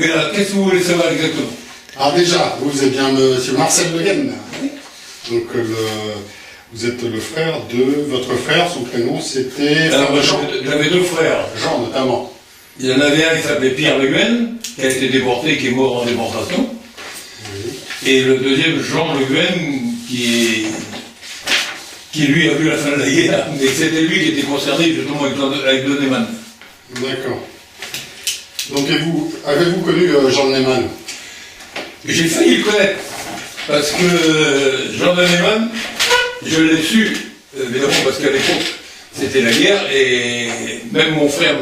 Mais là, qu'est-ce que vous voulez savoir exactement? Alors déjà, vous êtes bien monsieur Marcel Le Guen. Donc vous êtes le frère de votre frère, son prénom c'était... Alors moi j'avais deux frères. Jean notamment. Il y en avait un qui s'appelait Pierre Le Guen, qui a été déporté, qui est mort en déportation. Oui. Et le deuxième, Jean Le Guen, qui lui a vu la fin de la guerre, mais c'était lui qui était concerné justement avec Donneman. D'accord. Donc avez-vous connu Jean Donneman? J'ai failli le connaître, parce que Jean Donneman, je l'ai su, évidemment parce qu'à l'époque, c'était la guerre, et même mon frère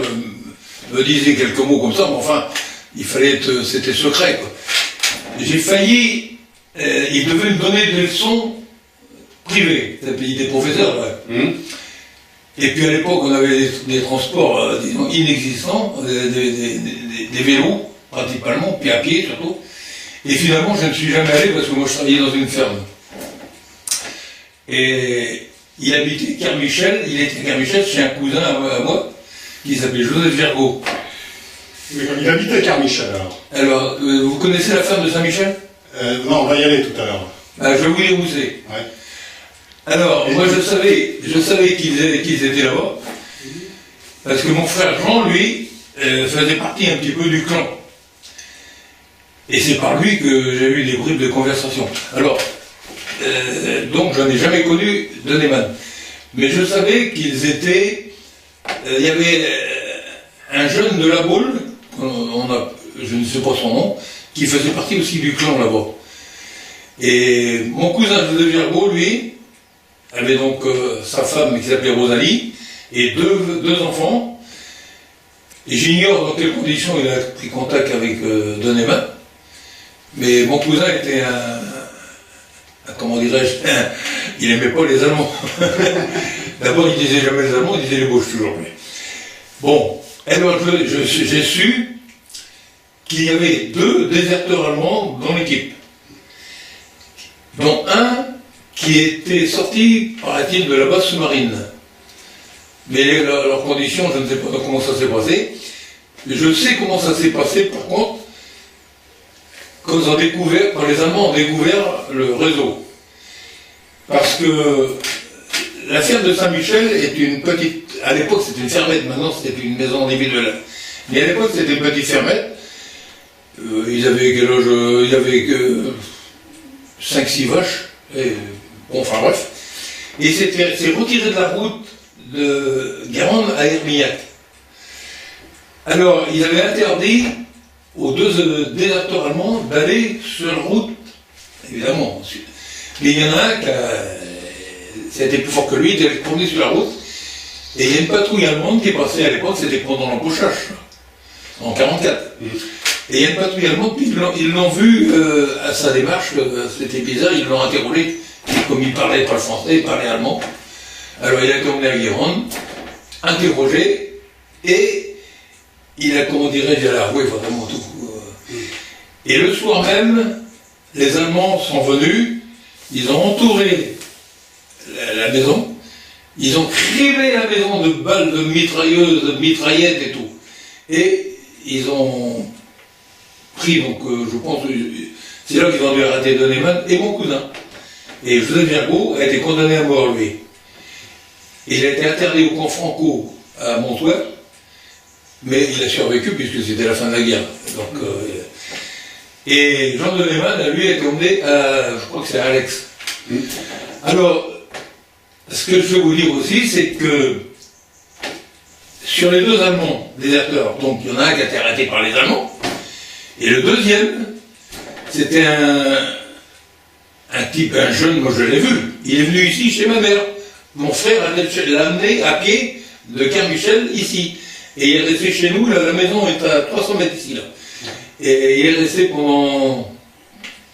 me disait quelques mots comme ça, mais enfin, c'était secret, quoi. J'ai failli, il devait me donner des leçons privées, il était professeur, là. Et puis à l'époque, on avait des transports, disons, inexistants, des vélos, principalement, puis à pied surtout. Et finalement, je ne suis jamais allé parce que moi je travaillais dans une ferme. Et il habitait Kermichel, il était à Kermichel chez un cousin à moi, qui s'appelait Joseph Vergot. Il habitait Kermichel alors. Alors, vous connaissez la ferme de Saint-Michel? Non, on va y aller tout à l'heure. Je vais vous dire où c'est. Ouais. Alors, moi je savais qu'ils étaient là-bas, parce que mon frère Jean, lui, faisait partie un petit peu du clan. Et c'est par lui que j'ai eu des bribes de conversation. Alors, donc j'en ai jamais connu Donneman. Mais je savais qu'ils étaient... Il y avait un jeune de la Baule, je ne sais pas son nom, qui faisait partie aussi du clan là-bas. Et mon cousin Joseph Vergot, lui, avait donc sa femme qui s'appelait Rosalie, et deux enfants. Et j'ignore dans quelles conditions il a pris contact avec Donneman. Mais mon cousin était comment dirais-je, il n'aimait pas les Allemands. D'abord, il disait jamais les Allemands, il disait les Boches toujours. Mais... Bon, alors j'ai su qu'il y avait 2 déserteurs allemands dans l'équipe. Dont un qui était sorti, paraît-il, de la base sous-marine. Mais leurs conditions, je ne sais pas comment ça s'est passé. Je sais comment ça s'est passé, par contre, quand les Allemands ont découvert le réseau. Parce que la ferme de Saint-Michel est une petite... À l'époque, c'était une fermette, maintenant c'était une maison individuelle. Mais à l'époque, c'était une petite fermette. Ils avaient quel âge? Il y avait que 5-6 vaches. Bon, enfin bref. Et c'est retiré de la route de Guérande à Hermillac. Alors, ils avaient interdit aux 2 déserteurs allemands d'aller sur la route, évidemment. Mais il y en a un c'était plus fort que lui, il était promené sur la route, et il y a une patrouille allemande qui est passée à l'époque, c'était pendant l'embauchage, en 1944. Et il y a une patrouille allemande, puis ils l'ont vu à sa démarche, c'était bizarre, ils l'ont interrogé, comme il parlait pas le français, il parlait allemand. Alors il a été emmené à Guérande, interrogé, et il a, comment dirais-je, à la rouée vraiment tout. Et le soir même, les Allemands sont venus, ils ont entouré la maison, ils ont criblé la maison de balles, de mitrailleuses, de mitraillettes et tout. Et ils ont pris, donc je pense, c'est là qu'ils ont dû arrêter Donneman et mon cousin. Et Joseph Vergot a été condamné à mort, lui. Et il a été interdit au camp Franco à Montoir. Mais il a survécu puisque c'était la fin de la guerre. Donc, et Jean Donneman, lui, a été emmené à, je crois que c'est à Alex. Alors, ce que je veux vous dire aussi, c'est que sur les 2 Allemands déserteurs, donc il y en a un qui a été arrêté par les Allemands, et le deuxième, c'était un type, un jeune, moi je l'ai vu, il est venu ici chez ma mère. Mon frère l'a amené à pied de Kermichel ici. Et il est resté chez nous, la maison est à 300 mètres ici, là. Et il est resté pendant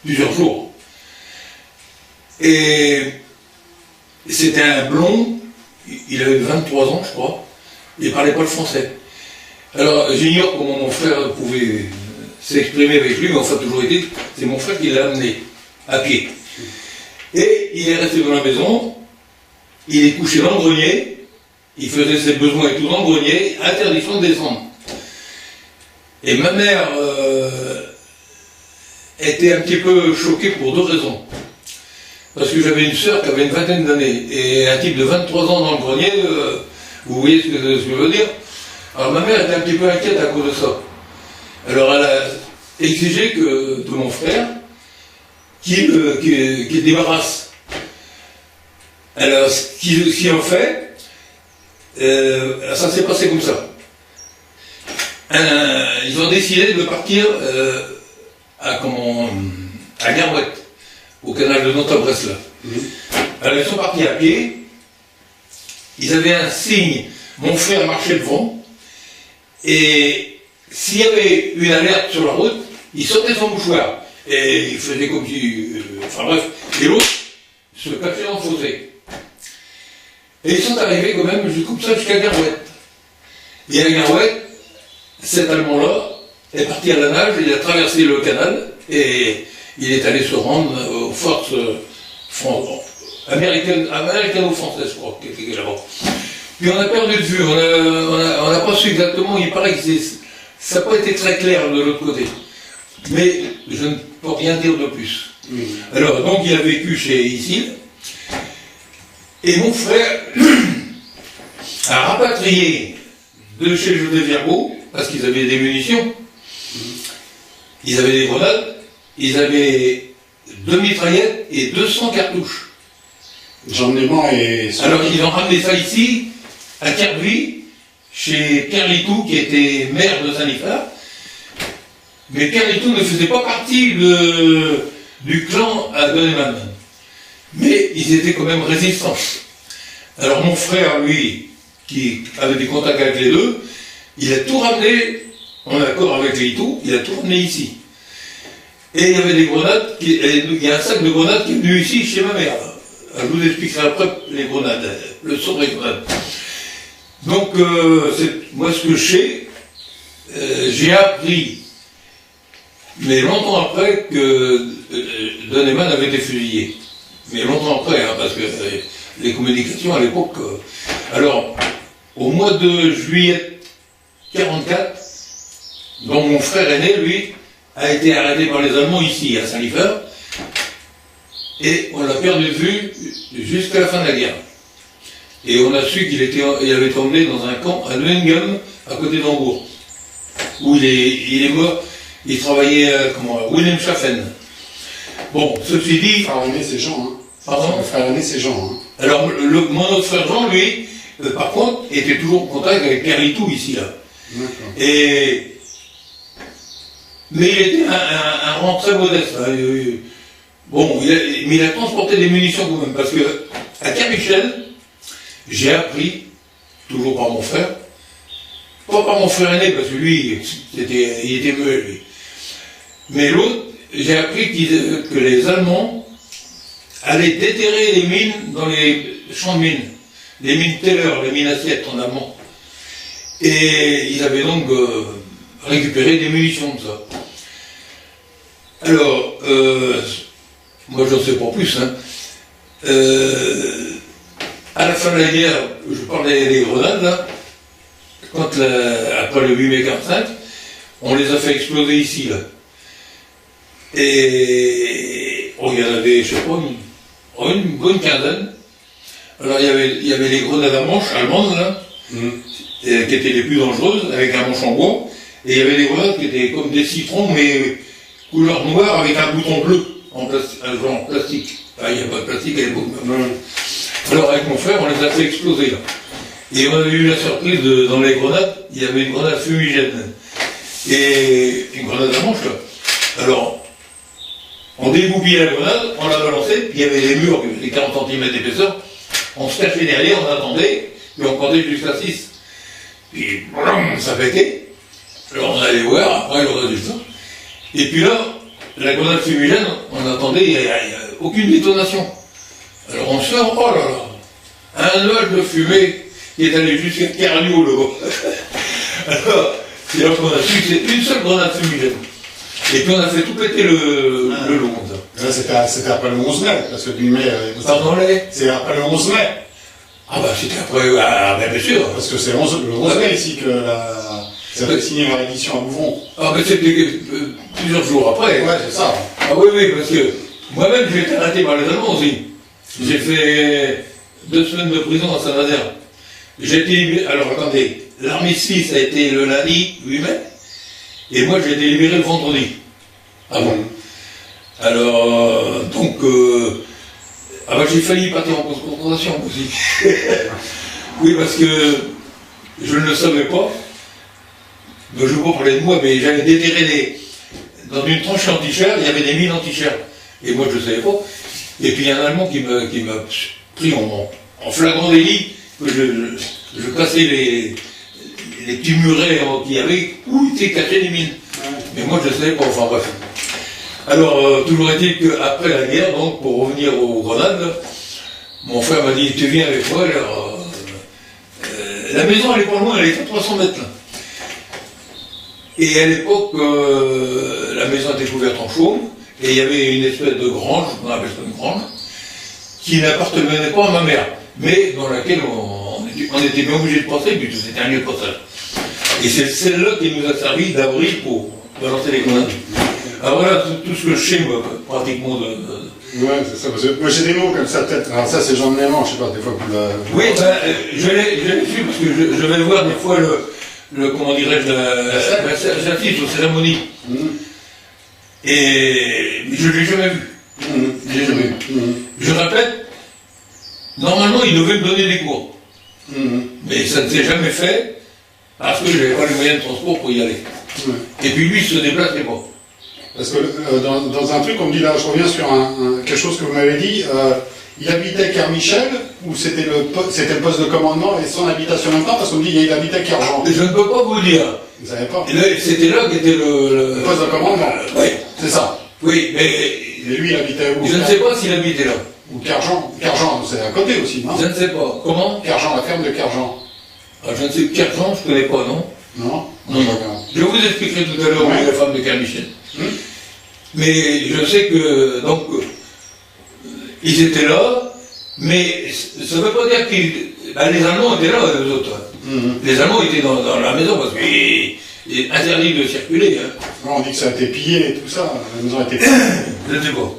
plusieurs jours. Et c'était un blond, il avait 23 ans, je crois, il ne parlait pas le français. Alors, j'ignore comment mon frère pouvait s'exprimer avec lui, mais enfin, toujours été, c'est mon frère qui l'a amené, à pied. Et il est resté dans la maison, il est couché dans le grenier, il faisait ses besoins et tout dans le grenier, interdiction de descendre. Et ma mère était un petit peu choquée pour deux raisons. Parce que j'avais une sœur qui avait une vingtaine d'années, et un type de 23 ans dans le grenier, vous voyez ce que je veux dire. Alors ma mère était un petit peu inquiète à cause de ça. Alors elle a exigé de mon frère qu'il débarrasse. Alors ce qu'ils ont fait, ça s'est passé comme ça. Ils ont décidé de partir à Garouette, au canal de Nantes-Bresla. Alors ils sont partis à pied, ils avaient un signe, mon frère marchait devant, et s'il y avait une alerte sur la route, il sortait son mouchoir, et il faisait comme si... enfin bref, et l'autre se cachait dans le fossé. Et ils sont arrivés quand même comme ça jusqu'à Garouette. Et à Garouette, cet Allemand-là est parti à la nage, il a traversé le canal, et il est allé se rendre aux forces américano-françaises, je crois, qui étaient là-bas. Puis on a perdu de vue, on n'a pas su exactement, il paraît que ça n'a pas été très clair de l'autre côté. Mais je ne peux rien dire de plus. Alors, donc il a vécu chez Issy, et mon frère a rapatrié de chez Joseph Virgo, parce qu'ils avaient des munitions, ils avaient des grenades, ils avaient 2 mitraillettes et 200 cartouches. Alors ils ont ramené ça ici, à Kervy, chez Pierre Litou, qui était maire de Saint-Nicolas. Mais Pierre Litou ne faisait pas partie du clan à Donneman. Mais ils étaient quand même résistants. Alors mon frère, lui, qui avait des contacts avec les deux, il a tout ramené, en accord avec les Litou, il a tout ramené ici. Et il y avait des grenades, il y a un sac de grenades qui est venu ici chez ma mère. Je vous expliquerai après les grenades, le son des grenades. Donc, moi ce que je sais, j'ai appris, mais longtemps après, que Donneman avait été fusillé. Mais longtemps après, hein, parce que les communications à l'époque... alors, au mois de juillet 1944, dont mon frère aîné, lui, a été arrêté par les Allemands ici, à Saint-Lipheur, et on l'a perdu de vue jusqu'à la fin de la guerre. Et on a su qu'il avait été emmené dans un camp à Neuengamme, à côté d'Hambourg, où il est mort, il travaillait à Wilhelmshaven. Bon, ceci dit... Frère aîné, c'est Jean, hein. Pardon ? Le frère aîné, c'est Jean, hein. Alors, mon autre frère Jean, lui, par contre, était toujours en contact avec Pierre Litou, ici, là. D'accord. Mais il était un rang très modeste. Hein. Bon, mais il a transporté des munitions quand même, parce que à Kermichel, j'ai appris, toujours par mon frère, pas par mon frère aîné, parce que lui, il était muet, lui. Mais l'autre, j'ai appris que les Allemands allaient déterrer les mines dans les champs de mines, les mines Teller, les mines assiettes en allemand. Et ils avaient donc récupéré des munitions de ça. Alors, moi je ne sais pas plus, hein. À la fin de la guerre, je parlais des grenades, là, après le 8 mai 45, on les a fait exploser ici, là. Et il y en avait, je ne sais pas, une bonne quinzaine. Alors il y avait les grenades à manche allemandes, là, qui étaient les plus dangereuses, avec un manche en bois, et il y avait des grenades qui étaient comme des citrons, mais couleur noire avec un bouton bleu, en plastique. Enfin, il n'y a pas de plastique à l'époque. Alors avec mon frère, on les a fait exploser, là. Et on a eu la surprise dans les grenades, il y avait une grenade fumigène. Et une grenade à manche, là. Alors, on dégoupillait la grenade, on la balançait, puis il y avait des murs qui faisaient 40 cm d'épaisseur, on se cachait derrière, on attendait, puis on comptait jusqu'à 6. Puis, ça pétait. Alors on allait voir, après le résultat. Et puis là, la grenade fumigène, on attendait, il n'y a aucune détonation. Alors on sort, oh là là, un nuage de fumée qui est allé jusqu'à Carlio, là-bas. Alors, c'est là qu'on a su que c'est une seule grenade fumigène. Et puis on a fait tout péter le long, ça. C'était après le 11 mai, parce que du mai... Pardon, c'est après le 11 mai. Ah bah c'était après, bien sûr. Parce que c'est le 11 mai ici que la... Vous avez signé une réédition à Bouvron. Ah, mais c'était plusieurs jours après. Ouais, c'est ça. Ah oui, oui, parce que moi-même, j'ai été arrêté par les Allemands aussi. J'ai fait 2 semaines de prison à Saint-Nazaire. J'ai été libéré. Alors attendez, l'armistice a été le lundi 8 mai, et moi j'ai été libéré le vendredi. Ah bon. Alors, donc, ah bah, j'ai failli partir en concentration aussi. Oui, parce que je ne le savais pas. Donc, je ne vais pas parler de moi, mais j'avais déterré dans une tranchée anti-char, il y avait des mines anti-char. Et moi, je ne savais pas. Et puis, il y a un Allemand qui m'a pris en flagrant délit, que je cassais les petits murets qu'il y avait, où étaient cachées les mines. Mais moi, je ne savais pas, enfin bref. Alors, toujours est-il qu'après la guerre, donc, pour revenir aux grenades, mon frère m'a dit, tu viens avec moi, alors, la maison, elle est pas loin, elle est à 300 mètres, là. Et à l'époque, la maison était couverte en chaume, et il y avait une espèce de grange, on appelle ça une grange, qui n'appartenait pas à ma mère, mais dans laquelle on était bien obligé de passer, puisque c'était un lieu de passage. Et c'est celle-là qui nous a servi d'abri pour balancer les grenades. Alors voilà tout ce que je sais, moi, pratiquement de... Ouais, c'est ça. Parce que moi j'ai des mots comme ça, peut-être. Alors ça, c'est Jean de Néman, je sais pas, des fois vous la... Oui, ben, je l'ai su, parce que je vais voir des fois comment dirais-je, j'assiste aux cérémonies. Et je ne l'ai jamais vu. Je l'ai jamais vu. Je répète, normalement, il devait me donner des cours. Mais ça ne s'est jamais fait, parce que je n'avais pas les moyens de transport pour y aller. Et puis lui, il se déplaçait pas. Parce que dans un truc, on me dit là, je reviens sur quelque chose que vous m'avez dit, il habitait Kermichel, ou c'était le poste de commandement et son habitation en même temps, parce qu'on me dit qu'il habitait Kerjean. Je ne peux pas vous le dire. Vous savez pas? C'était là qu'était le poste de commandement. Oui. C'est ça. Oui, mais... Et lui, il habitait où? Je ne sais pas s'il habitait là. Ou Kerjean. Kerjean, c'est à côté aussi, non? Je ne sais pas. Comment? Kerjean, la ferme de Kerjean. Ah, je ne sais, Kerjean, je ne connais pas, non? Non? Non, non. Je vous expliquerai tout à l'heure la femme de Kermichel. Mais je sais que, donc, ils étaient là, mais ça ne veut pas dire que les Allemands étaient là, eux autres. Les Allemands étaient dans la maison parce qu'il est interdit de circuler. Hein. On dit que ça a été pillé et tout ça, la maison a été pillée. Je ne sais pas.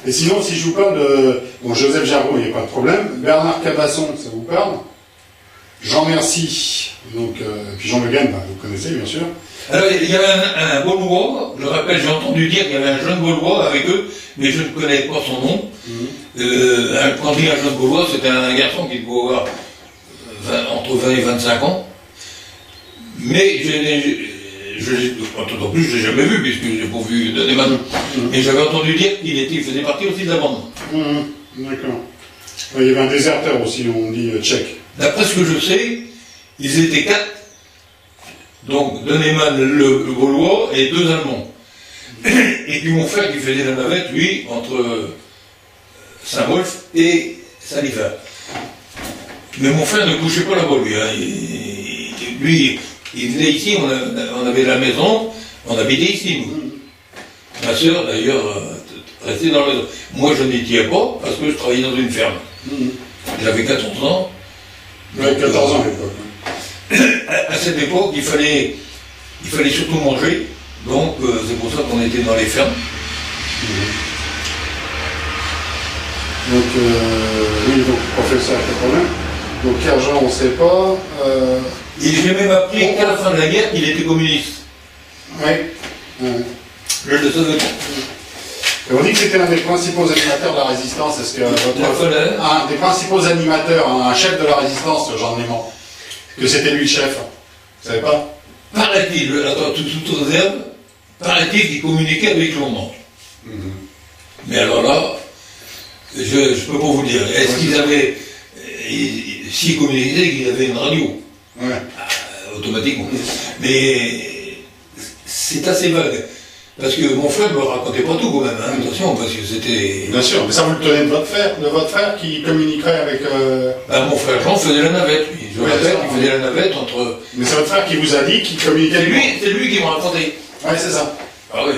Et sinon, si je vous parle de... Bon, Joseph Jarreau, il n'y a pas de problème. Bernard Cabasson, ça vous parle? Jean Merci, donc, puis Jean Le Guen, bah, vous connaissez bien sûr. Alors, il y avait un Gaulois, je rappelle, j'ai entendu dire qu'il y avait un jeune Gaulois avec eux, mais je ne connais pas son nom. Quand on dit un jeune Gaulois, c'était un garçon qui devait avoir entre 20 et 25 ans. Mais en plus, je ne l'ai jamais vu, puisque je n'ai pas vu de Neumann. Mais j'avais entendu dire qu'il faisait partie aussi de la bande. D'accord. Il y avait un déserteur aussi, on dit tchèque. D'après ce que je sais, ils étaient 4. Donc, de Neumann, le Gaulois, et 2 Allemands. Et puis mon frère qui faisait la navette, lui, entre Saint-Wolf et Salifer. Mais mon frère ne couchait pas là-bas, lui. Hein. Lui, il venait ici, on avait la maison, on habitait ici, nous. Ma soeur, d'ailleurs, restait dans la maison. Moi, je n'y étais pas, parce que je travaillais dans une ferme. J'avais 14 ans. J'avais 14 ans à l'époque. À cette époque, il fallait surtout manger, donc c'est pour ça qu'on était dans les fermes. Donc, oui, donc, professeur, pas de problème. Donc, Kerjean, on ne sait pas. Et j'ai même appris qu'à la fin de la guerre, qu'il était communiste. Oui. Je le savais pas. On dit que c'était un des principaux animateurs de la résistance. Est-ce que un des principaux animateurs, un chef de la résistance, Jean de Néman, que c'était lui le chef? Vous savez pas? Paraît-il, attends, toute réserve, paraît-il qu'il communiquait avec Jourmand. Mais alors là, je ne peux pas vous dire. Est-ce qu'ils avaient, s'ils communiquaient, qu'ils avaient une radio? Automatiquement. Mais c'est assez vague. Parce que mon frère ne me racontait pas tout quand même, hein, attention, parce que c'était... Bien sûr, mais ça vous le tenez de votre frère qui communiquerait avec... mon frère Jean faisait la navette, lui. Je rappelle qu'il faisait la navette entre... Mais c'est votre frère qui vous a dit qu'il communiquait avec... C'est lui qui m'a raconté. Ouais, c'est ça. Ah oui.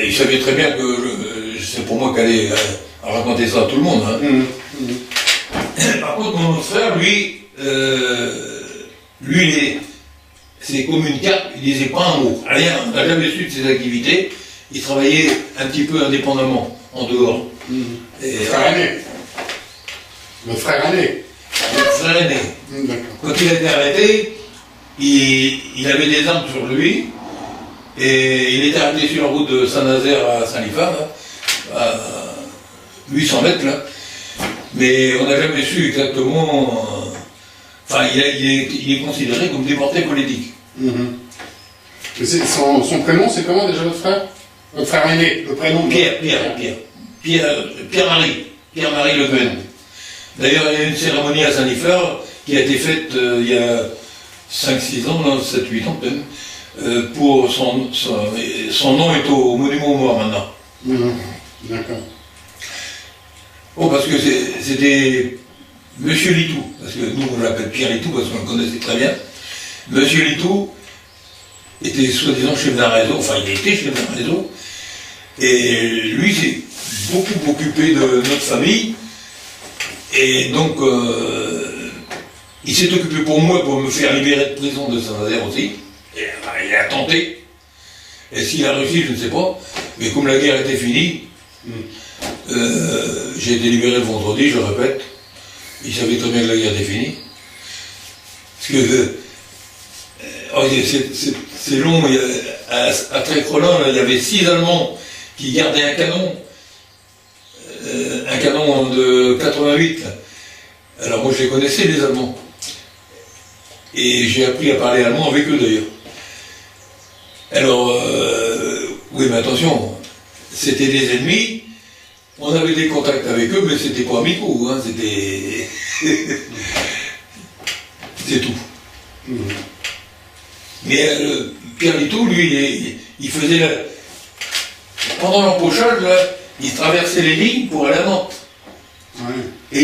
Il savait très bien que c'est pour moi qu'elle allait raconter ça à tout le monde. Hein. Par contre, mon frère, lui, c'est comme une carte, il disait pas un mot, rien, on n'a jamais su de ses activités. Il travaillait un petit peu indépendamment, en dehors. Et, Frère aîné. Votre frère aîné. Notre frère aîné. D'accord. Quand il a été arrêté, il avait des armes sur lui, et il était arrêté sur la route de Saint-Nazaire à Saint-Lifard, à 800 mètres là. Mais on n'a jamais su exactement. Enfin, il est considéré comme déporté politique. Et son prénom, c'est comment déjà votre frère? Votre frère aîné, le prénom de... Pierre-Marie Le Pen. D'ailleurs, il y a une cérémonie à Saint-Lifard qui a été faite il y a 5-6 ans, 7-8 ans peut-être, pour son nom est au monument aux morts maintenant. D'accord. Oh, parce que c'était Monsieur Litou, parce que nous on l'appelle Pierre Litou parce qu'on le connaissait très bien. Monsieur Litou était soi-disant chef d'un réseau, enfin il était chef d'un réseau, et lui s'est beaucoup occupé de notre famille, et donc il s'est occupé pour moi pour me faire libérer de prison de Saint-Nazaire aussi, et il a tenté, et s'il a réussi je ne sais pas, mais comme la guerre était finie, j'ai été libéré le vendredi, je répète. Il savait très bien que la guerre était finie. Parce que c'est long, à Trécrolin, il y avait 6 Allemands qui gardaient un canon de 88. Là. Alors moi je les connaissais, les Allemands. Et j'ai appris à parler allemand avec eux d'ailleurs. Alors, oui mais attention, c'était des ennemis. On avait des contacts avec eux, mais c'était pas amicaux, hein, c'était... c'est tout. Mais Pierre Litou, lui, il faisait... Pendant l'empochage, là, il traversait les lignes pour aller à Nantes. Ouais. Et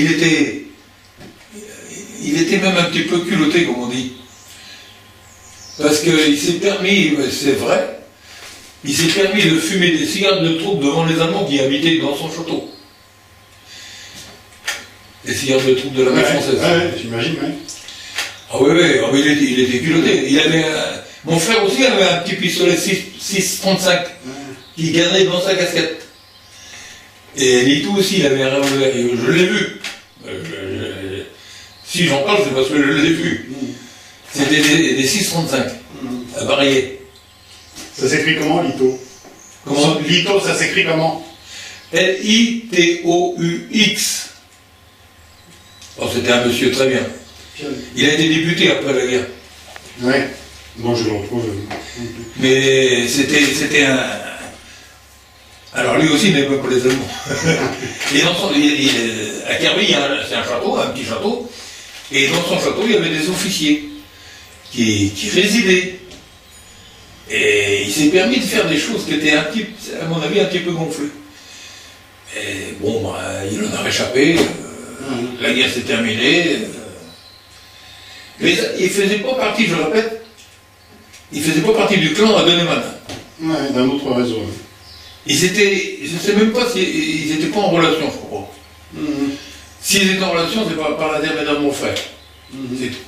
il était même un petit peu culotté, comme on dit. Parce qu'il s'est permis, c'est vrai, il s'est permis de fumer des cigares de troupe devant les Allemands qui habitaient dans son château. Des cigares de troupe de l'armée française. Ouais, j'imagine, oui. Ah oui, il était culotté. Mon frère aussi avait un petit pistolet 6,35 qui gardait dans sa casquette. Et Litou aussi, il avait un revolver. Je l'ai vu. Si j'en parle, c'est parce que je l'ai vu. C'était des 6,35 à varier. Ça s'écrit comment, Lito? Comment? Lito, ça s'écrit comment? L-I-T-O-U-X. Oh, c'était un monsieur très bien. Il a été député après la guerre. Oui. Bon, je le retrouve. Mais c'était un... Alors lui aussi, il n'aimait pas les Allemands. Et à Kerby, c'est un château, un petit château. Et dans son château, il y avait des officiers qui résidaient. Et il s'est permis de faire des choses qui étaient à mon avis, un petit peu gonflées. Et bon, bah, il en a réchappé, la guerre s'est terminée. Mais il faisait pas partie, je le répète, il faisait pas partie du clan à Deneman. Ouais, d'un autre réseau. Ils étaient, je ne sais même pas s'ils n'étaient pas en relation, je crois. S'ils étaient en relation, c'est par l'intermédiaire de mon frère. C'est tout.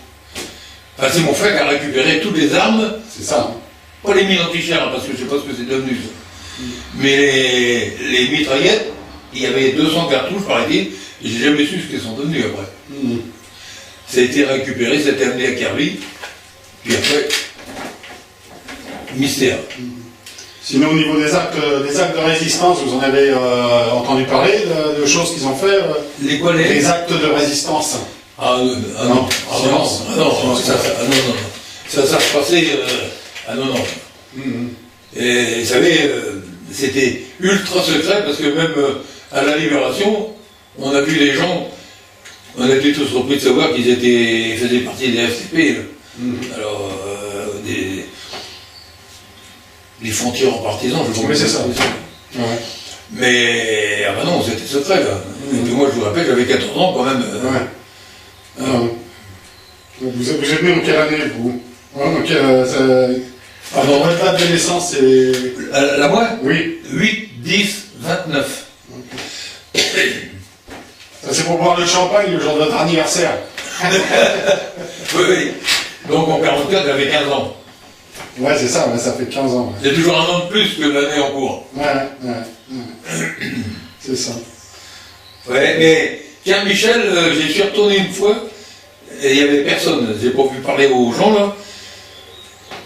Enfin, c'est mon frère qui a récupéré toutes les armes. C'est ça. Pas les mines anti-chars, parce que je ne sais pas ce que c'est devenu ça. Mais les mitraillettes, il y avait 200 cartouches, paraît-il, et j'ai jamais su ce qu'elles sont devenues après. Ça a été récupéré, ça a été amené à Kerby, puis après, mystère. Sinon, au niveau des actes de résistance, vous en avez entendu parler de choses qu'ils ont fait Les actes de résistance. Non. Ça se passait... non. Et vous savez, c'était ultra secret parce que même à la Libération, on a vu les gens, on a été tous surpris de savoir qu'ils faisaient partie des FCP. Alors, des frontières en partisans, je Oui, c'est ça. Ouais. Mais, ah bah non, c'était secret là. Et puis moi, je vous rappelle, j'avais 14 ans quand même. Vous êtes né en quelle année, vous? Pardon, votre date de naissance, c'est... La moi? Oui. 8, 10, 29. Ça, c'est pour boire le champagne le jour de votre anniversaire. Oui. Donc en 44, j'avais 15 ans. Ouais, c'est ça, ouais, ça fait 15 ans. J'ai toujours un an de plus que l'année en cours. Ouais. C'est ça. Ouais, mais Pierre Michel, j'y suis retourné une fois, et il n'y avait personne. J'ai pas pu parler aux gens, là.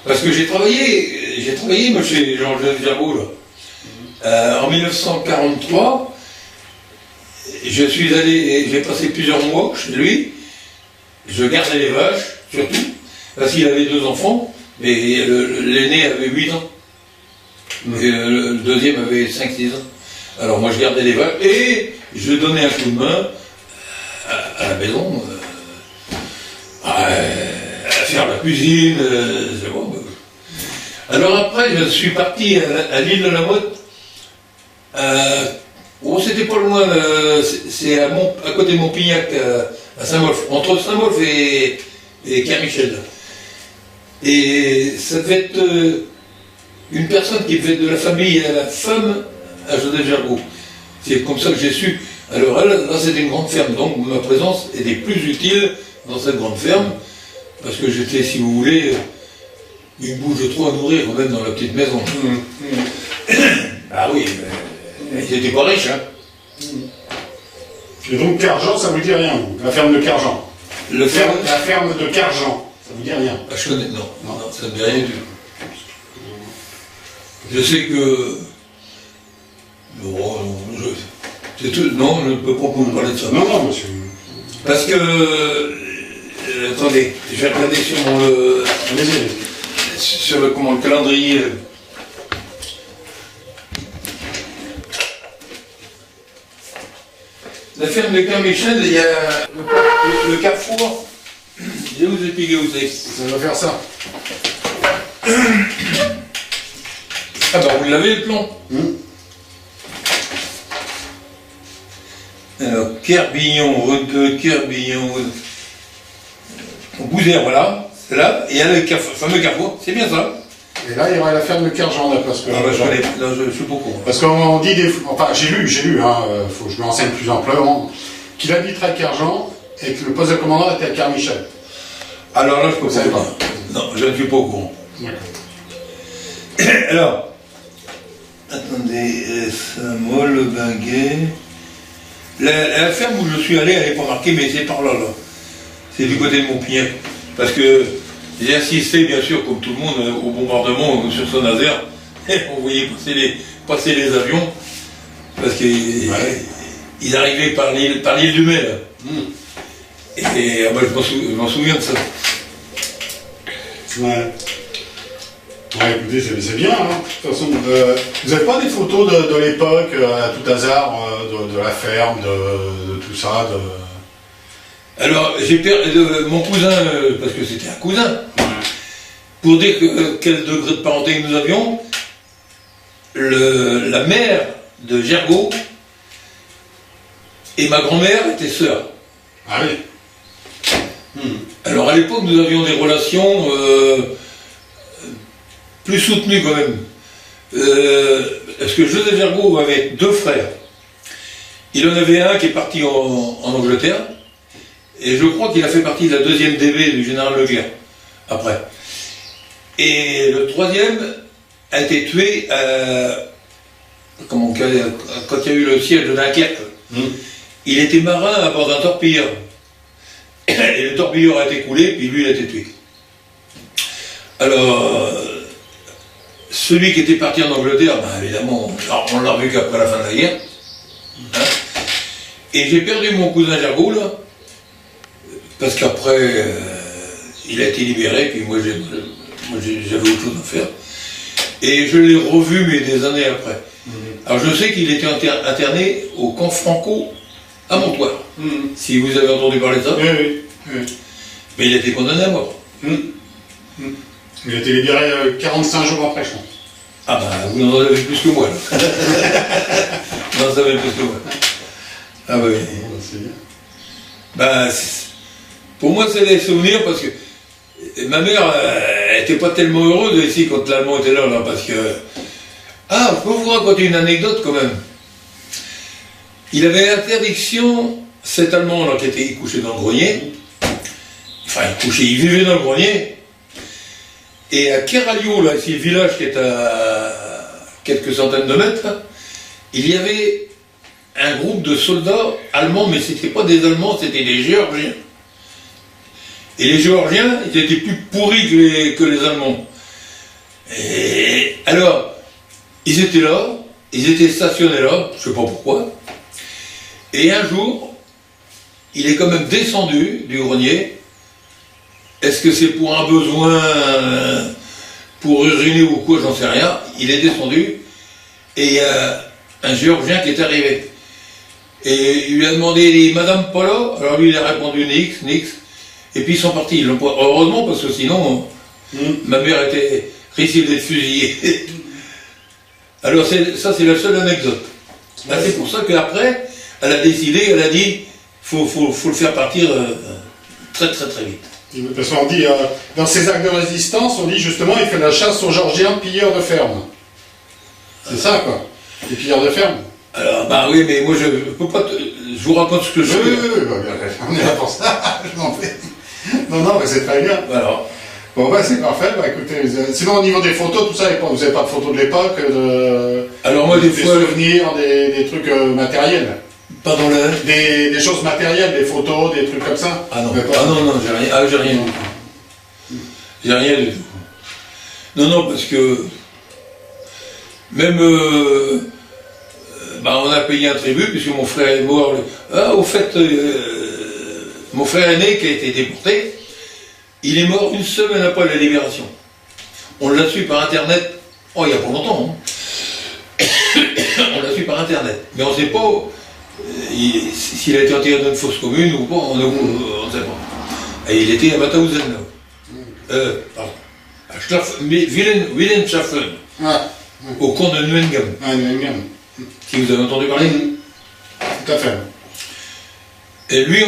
Parce que j'ai travaillé, moi, chez Jean-Joseph Gergaud, là. En 1943, j'ai passé plusieurs mois chez lui. Je gardais les vaches, surtout, parce qu'il avait 2 enfants, mais l'aîné avait 8 ans. Et le deuxième avait 5-6 ans. Alors moi je gardais les vaches et je donnais un coup de main à la maison, à faire la cuisine. C'est bon. Alors après je suis parti à l'île de la Motte. C'était pas loin, c'est à côté de Montpignac, à Saint-Molf, entre Saint-Molf et Kermichel. Et ça devait être une personne qui devait être de la famille à la femme à Joseph Gergaud. C'est comme ça que j'ai su. Alors là c'était une grande ferme, donc ma présence était plus utile dans cette grande ferme, parce que j'étais, si vous voulez, une bouche de trop à nourrir quand même dans la petite maison. Ah oui, mais ils n'étaient pas riches, hein. Et donc Carjean, ça vous dit rien, vous? La ferme de Carjean. La ferme de Carjean, ça vous dit rien? Ah, je connais, non, ça ne me dit rien du tout. Je sais que... Non, je ne peux pas vous parler de ça. Non, monsieur. Parce que... attendez, je vais regarder sur le calendrier. La ferme de Kermichel, il y a le carrefour. Je vais vous expliquer où c'est. Ça va faire ça. Ah bah vous l'avez le plan. Alors, Kerbillon, route de Kerbillon, Bouzère, voilà, c'est là, et il y a le fameux carrefour, c'est bien ça. Et là, il y aura la ferme de Kerjean, là, parce que... Ah bah je suis pas au courant. Parce qu'on dit des... Enfin, j'ai lu, hein, faut que je me renseigne plus amplement, qu'il habiterait à Kerjean et que le poste de commandant était à Kermichel. Alors là, je peux pas. Non, je ne suis pas au courant. D'accord. Alors, attendez, Saint-Maul, Baguet... La ferme où je suis allé, elle n'est pas marquée, mais c'est par là, là. C'est du côté de Montpignac. Parce que j'ai assisté, bien sûr, comme tout le monde, au bombardement sur Saint-Nazaire. On voyait passer les avions. Parce qu'ils arrivaient par l'île du Mai, là. Et bah, je m'en souviens de ça. Ouais. Ouais, écoutez, c'est bien, hein. De toute façon, vous n'avez pas des photos de l'époque, à tout hasard, de la ferme, de tout ça Alors, j'ai perdu mon cousin, parce que c'était un cousin, pour dire quel degré de parenté nous avions, la mère de Gergaud et ma grand-mère étaient sœurs. Ah oui. Alors, à l'époque, nous avions des relations... plus soutenu quand même. Parce que Joseph Gergaud avait 2 frères. Il en avait un qui est parti en Angleterre, et je crois qu'il a fait partie de la 2e DB du général Leclerc, après. Et le 3e a été tué quand il y a eu le siège de Dunkerque. Il était marin à bord d'un torpilleur. Et le torpilleur a été coulé, puis lui il a été tué. Alors... celui qui était parti en Angleterre, ben évidemment, on l'a revu qu'après la fin de la guerre. Hein. Et j'ai perdu mon cousin Gergaud, là, parce qu'après, il a été libéré, puis moi j'avais autre chose à faire. Et je l'ai revu, mais des années après. Alors je sais qu'il était interné au camp Franco à Montoire. Si vous avez entendu parler de ça. Oui. Mais il a été condamné à mort. Il a été libéré 45 jours après, je pense. Ah bah, vous en avez plus que moi, là. Vous en avez plus que moi. Ah bah oui. C'est bien. Bah, pour moi, c'est des souvenirs, parce que ma mère, elle n'était pas tellement heureuse ici quand l'Allemand était là, parce que... Ah, je peux vous raconter une anecdote, quand même. Il avait interdiction, cet Allemand, là, qui était couché dans le grenier, enfin, il vivait dans le grenier, Et à Keralio, là, ici, le village qui est à quelques centaines de mètres, là, il y avait un groupe de soldats allemands, mais c'était pas des Allemands, c'était des Géorgiens. Et les Géorgiens, ils étaient plus pourris que les Allemands. Et alors, ils étaient là, ils étaient stationnés là, je sais pas pourquoi. Et un jour, il est quand même descendu du grenier. Est-ce que c'est pour un besoin, pour uriner ou quoi, j'en sais rien. Il est descendu et il y a un Géorgien qui est arrivé. Et il lui a demandé, Madame pas là? Alors lui il a répondu nix, nix. Et puis ils sont partis. Heureusement parce que sinon, ma mère risquait d'être fusillée. Alors ça c'est la seule anecdote. Ben, c'est pour ça qu'après, elle a décidé, elle a dit, faut le faire partir très très très vite. Parce qu'on dit, dans ces actes de résistance, on dit justement, il fait la chasse aux Georgiens pilleurs de ferme. C'est ça quoi, les pilleurs de ferme. Alors, bah oui, mais moi je peux pas. Je vous raconte ce que je fais. Oui, on est là pour ça, je m'en prie. Non, mais c'est très bien. Alors. Bon, bah c'est parfait, bah écoutez, sinon au niveau des photos, tout ça, vous n'avez pas de photos de l'époque, Alors moi, des fois. Souvenirs, des trucs matériels. Pardon, là. Des choses matérielles, des photos, des trucs comme ça. Ah non, j'ai rien. Ah, j'ai rien du tout. J'ai rien du tout. Non, parce que. Même. On a payé un tribut, puisque mon frère est mort. Au fait, mon frère aîné qui a été déporté, il est mort une semaine après la libération. On l'a su par internet, il y a pas longtemps. Hein. On l'a su par internet. Mais on ne sait pas s'il a été enterré dans une fosse commune ou pas, on ne sait pas. Et il était à Mauthausen, pardon. À Wilhelmshaven, au camp de Neuengamme. Si vous avez entendu parler. Tout à fait. Et lui,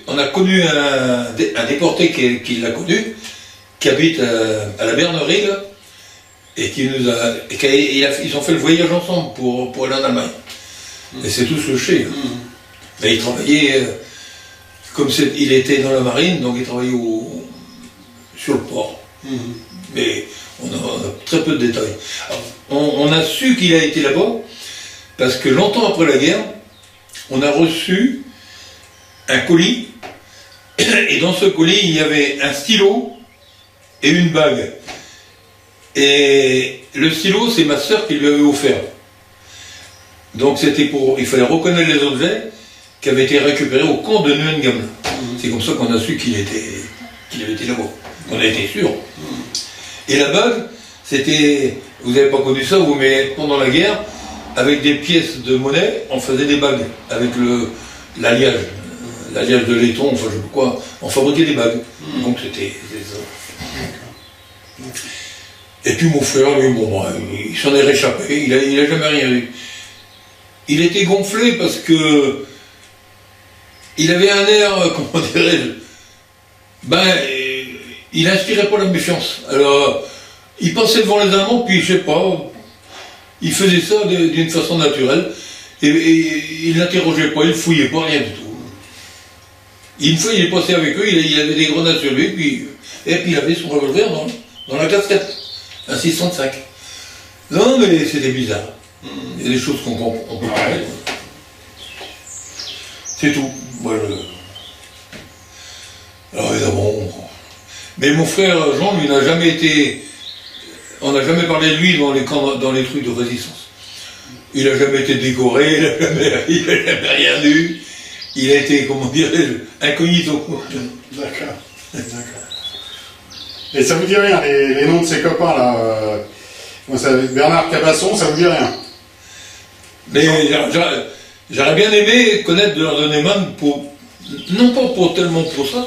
on a connu un déporté qui l'a connu, qui habite à la Bernerie, là, et ils ont fait le voyage ensemble pour aller en Allemagne. Et c'est tout ce que je sais. Et il travaillait, il était dans la marine, donc il travaillait sur le port. Mais on a très peu de détails. Alors, on a su qu'il a été là-bas, parce que longtemps après la guerre, on a reçu un colis, et dans ce colis, il y avait un stylo et une bague. Et le stylo, c'est ma sœur qui lui avait offert. Donc il fallait reconnaître les objets qui avaient été récupérés au camp de Neuengamme. C'est comme ça qu'on a su qu'il avait été là-bas. On a été sûr. Et la bague, c'était, vous n'avez pas connu ça, mais pendant la guerre, avec des pièces de monnaie, on faisait des bagues, avec l'alliage de laiton, enfin je sais pas quoi, on fabriquait des bagues. Donc c'était ça. Et puis mon frère, lui, il s'en est réchappé, il a jamais rien eu. Il était gonflé parce que il avait un air, comment dirais-je, il inspirait pas la méfiance. Alors, il passait devant les Allemands, puis je sais pas, il faisait ça d'une façon naturelle, et il n'interrogeait pas, il fouillait pas, rien du tout. Une fois, il est passé avec eux, il avait des grenades sur lui, et puis il avait son revolver dans la casquette, un 605. Non, mais c'était bizarre. Il y a des choses qu'on peut parler. C'est tout. Alors évidemment. Mais mon frère Jean, lui, n'a jamais été. On n'a jamais parlé de lui dans les trucs de résistance. Il n'a jamais été décoré, il n'a jamais rien eu. Il a été, comment dirais-je, incognito. D'accord. Et ça vous dit rien, les noms de ses copains là, Bernard Cabasson, ça vous dit rien? Mais j'aurais bien aimé connaître de leur donner man non pas tellement pour ça,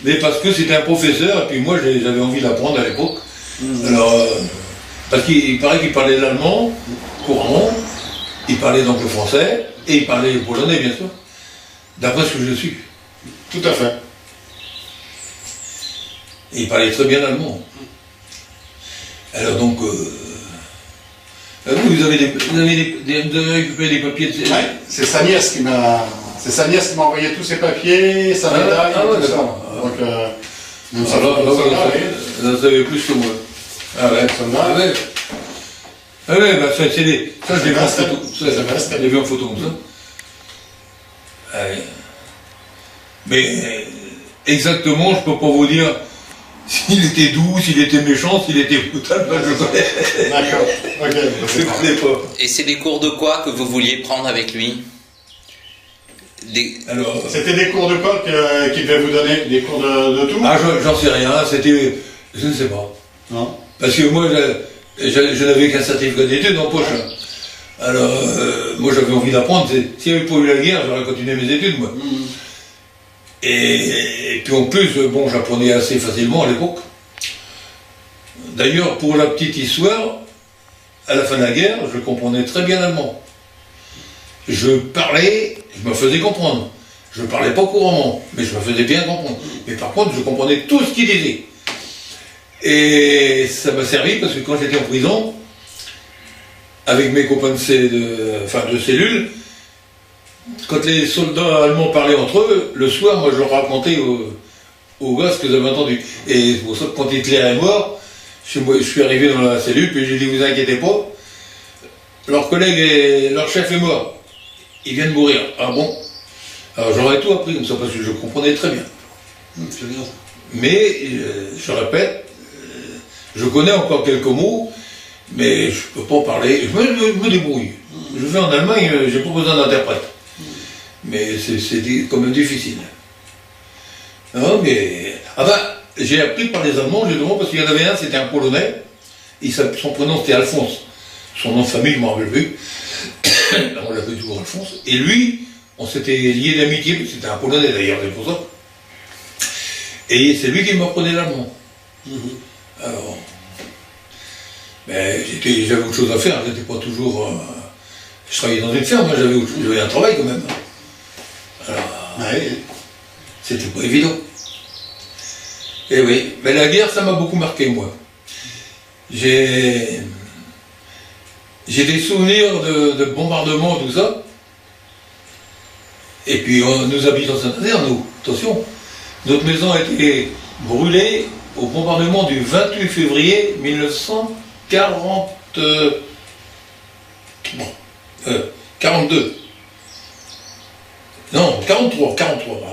mais parce que c'était un professeur, et puis moi j'avais envie d'apprendre à l'époque. Alors, parce qu'il paraît qu'il parlait l'allemand couramment, il parlait donc le français, et il parlait le polonais bien sûr, d'après ce que je suis. Tout à fait. Et il parlait très bien allemand. Alors donc, vous avez récupéré des papiers de... Ouais, c'est sa nièce qui m'a envoyé tous ses papiers, sa médaille, tout ça. Donc, même ça, Vous en savez plus que moi. Ah ouais, Ça me va. Ah ouais. Ah ouais, bah ça, c'est des. Ça, je l'ai vu en reste- photo. ça me reste- Je l'ai vu en photo comme ça. Ah ouais. Mais exactement, je peux pas vous dire s'il était doux, s'il était méchant, s'il était brutal, bah, je connais. D'accord. Ok. Je connais pas. Et c'est des cours de quoi que vous vouliez prendre avec lui? Alors. C'était des cours de quoi qu'il devait vous donner? Des cours de tout? Ah, j'en sais rien, c'était. Je ne sais pas. Non. Parce que moi, je n'avais qu'un certificat d'études en poche. Alors, moi, j'avais envie d'apprendre. S'il n'y avait pas eu la guerre, j'aurais continué mes études, moi. Et puis en plus, bon, j'apprenais assez facilement à l'époque. D'ailleurs, pour la petite histoire, à la fin de la guerre, je comprenais très bien l'allemand. Je parlais, je me faisais comprendre. Je ne parlais pas couramment, mais je me faisais bien comprendre. Mais par contre, je comprenais tout ce qu'il disait. Et ça m'a servi parce que quand j'étais en prison, avec mes copains de cellule, quand les soldats allemands parlaient entre eux, le soir, moi je leur racontais aux gars ce que j'avais entendu. Et c'est pour ça que quand Hitler est mort, je suis arrivé dans la cellule, puis j'ai dit, vous inquiétez pas, leur collègue, leur chef est mort. Il vient de mourir. Ah bon? Alors j'aurais tout appris comme ça, parce que je comprenais très bien. C'est bien ça. Mais, je répète, je connais encore quelques mots, mais je ne peux pas parler, je me débrouille. Je vais en Allemagne, j'ai pas besoin d'interprète. Mais c'est quand même difficile. Non, mais. Ah ben, j'ai appris par les Allemands, justement, parce qu'il y en avait un, c'était un Polonais, son prénom c'était Alphonse. Son nom de famille, je ne m'en rappelle plus. On l'appelait toujours Alphonse. Et lui, on s'était liés d'amitié, parce que c'était un Polonais d'ailleurs, c'est pour ça. Et c'est lui qui m'apprenait l'allemand. Alors, ben, j'avais autre chose à faire, j'étais pas toujours. Je travaillais dans une ferme, moi, j'avais un travail quand même. Alors, Ouais. c'était pas évident. Et oui, mais la guerre, ça m'a beaucoup marqué, moi. J'ai des souvenirs de bombardements, tout ça. Et puis, nous habitons Saint-Nazaire, nous, attention. Notre maison a été brûlée au bombardement du 28 février 1942. Non, 43, pardon.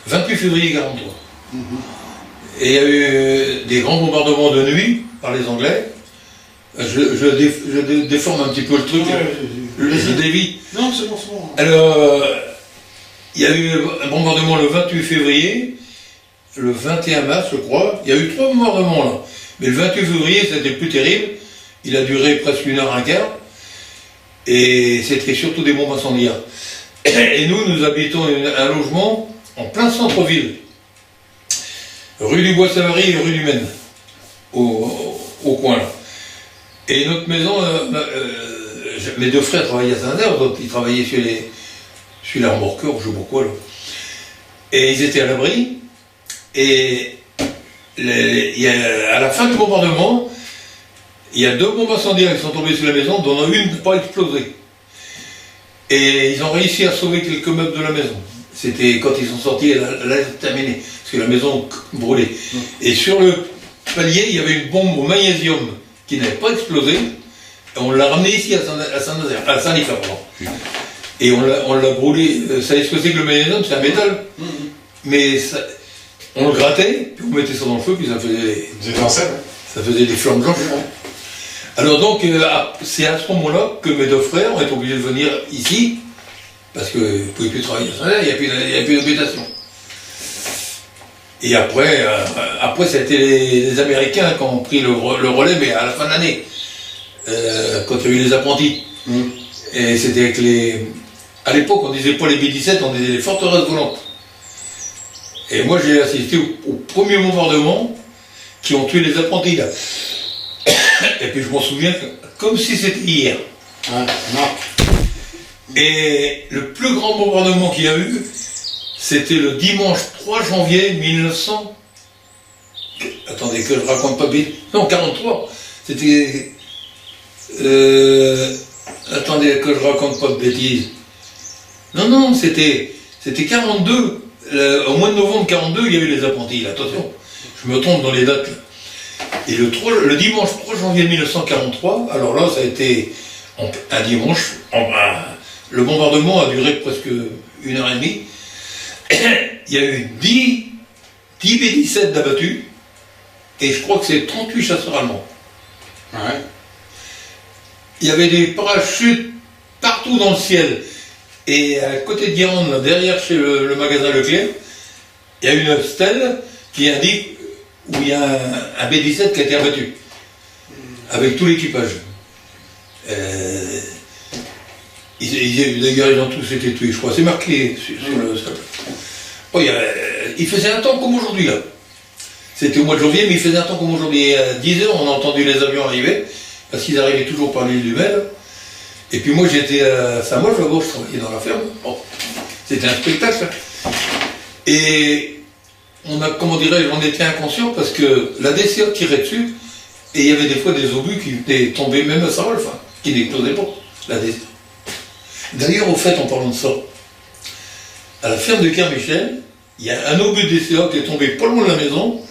28 février 43. Et il y a eu des grands bombardements de nuit par les Anglais. Je déforme un petit peu le truc, je dévie. Non, c'est bon, c'est bon. Alors, il y a eu un bombardement le 28 février, le 21 mars, je crois. Il y a eu 3 bombardements là. Mais le 28 février, c'était le plus terrible. Il a duré presque 1 heure, un quart. Et c'était surtout des bombes incendiaires. Et nous habitons un logement en plein centre-ville. Rue du Bois-Savary et rue du Maine. Au coin là. Et notre maison, mes 2 frères travaillaient à Saint-Nazaire, ils travaillaient sur les remorqueurs, je sais pas quoi là. Et ils étaient à l'abri. Et à la fin du bombardement, il y a 2 bombes incendiaires qui sont tombées sur la maison, dont une n'a pas explosé. Et ils ont réussi à sauver quelques meubles de la maison. C'était quand ils sont sortis, elle a terminé, parce que la maison brûlait. Et sur le palier, il y avait une bombe au magnésium qui n'avait pas explosé. Et on l'a ramené ici à Saint-Nazaire, à Saint-Nicolas, pardon. Et on l'a brûlé. Vous savez ce que c'est que le magnésium? C'est un métal. Mais ça, on le grattait, puis on mettait ça dans le feu, puis ça faisait des flammes blanches. Alors donc, c'est à ce moment-là que mes 2 frères ont été obligés de venir ici, parce qu'ils ne pouvaient plus travailler à Saint-Nazaire, il n'y a plus d'habitation. Et après, ça a été les Américains qui ont pris le relais, mais à la fin de l'année, quand il y a eu les apprentis. Et c'était avec à l'époque, on ne disait pas les B-17, on disait les forteresses volantes. Et moi, j'ai assisté au premier bombardement qui ont tué les apprentis, là. Et puis, je m'en souviens comme si c'était hier. Et le plus grand bombardement qu'il y a eu, c'était le dimanche 3 janvier 1900. Attendez, que je raconte pas bien. Non, 43. C'était. Attendez, que je raconte pas de bêtises. Non, c'était 42. Au mois de novembre 42, il y avait les apprentis, là. Attention, je me trompe dans les dates, là. Et le dimanche 3 janvier 1943, alors là, ça a été un dimanche, le bombardement a duré presque 1h30. Il y a eu 10 B-17 d'abattus, et je crois que c'est 38 chasseurs allemands. Ouais. Il y avait des parachutes partout dans le ciel. Et à côté de Guérande, là, derrière chez le magasin Leclerc, il y a une stèle qui indique où il y a un B-17 qui a été abattu, avec tout l'équipage. D'ailleurs, ils ont tous été tués, je crois. C'est marqué sur le sol. Oh, il faisait un temps comme aujourd'hui, là. C'était au mois de janvier, mais il faisait un temps comme aujourd'hui. À 10h, on a entendu les avions arriver, parce qu'ils arrivaient toujours par l'île du Mel. Et puis moi, j'étais à Saint-Molf, là-bas, je travaillais dans la ferme. Bon, c'était un spectacle. Et on était inconscient parce que la DCA tirait dessus, et il y avait des fois des obus qui étaient tombés même à Saint-Molf, qui n'explosaient pas, la DCA. D'ailleurs, au fait, en parlant de ça, à la ferme de Kermichel, il y a un obus de DCA qui est tombé pas loin de la maison,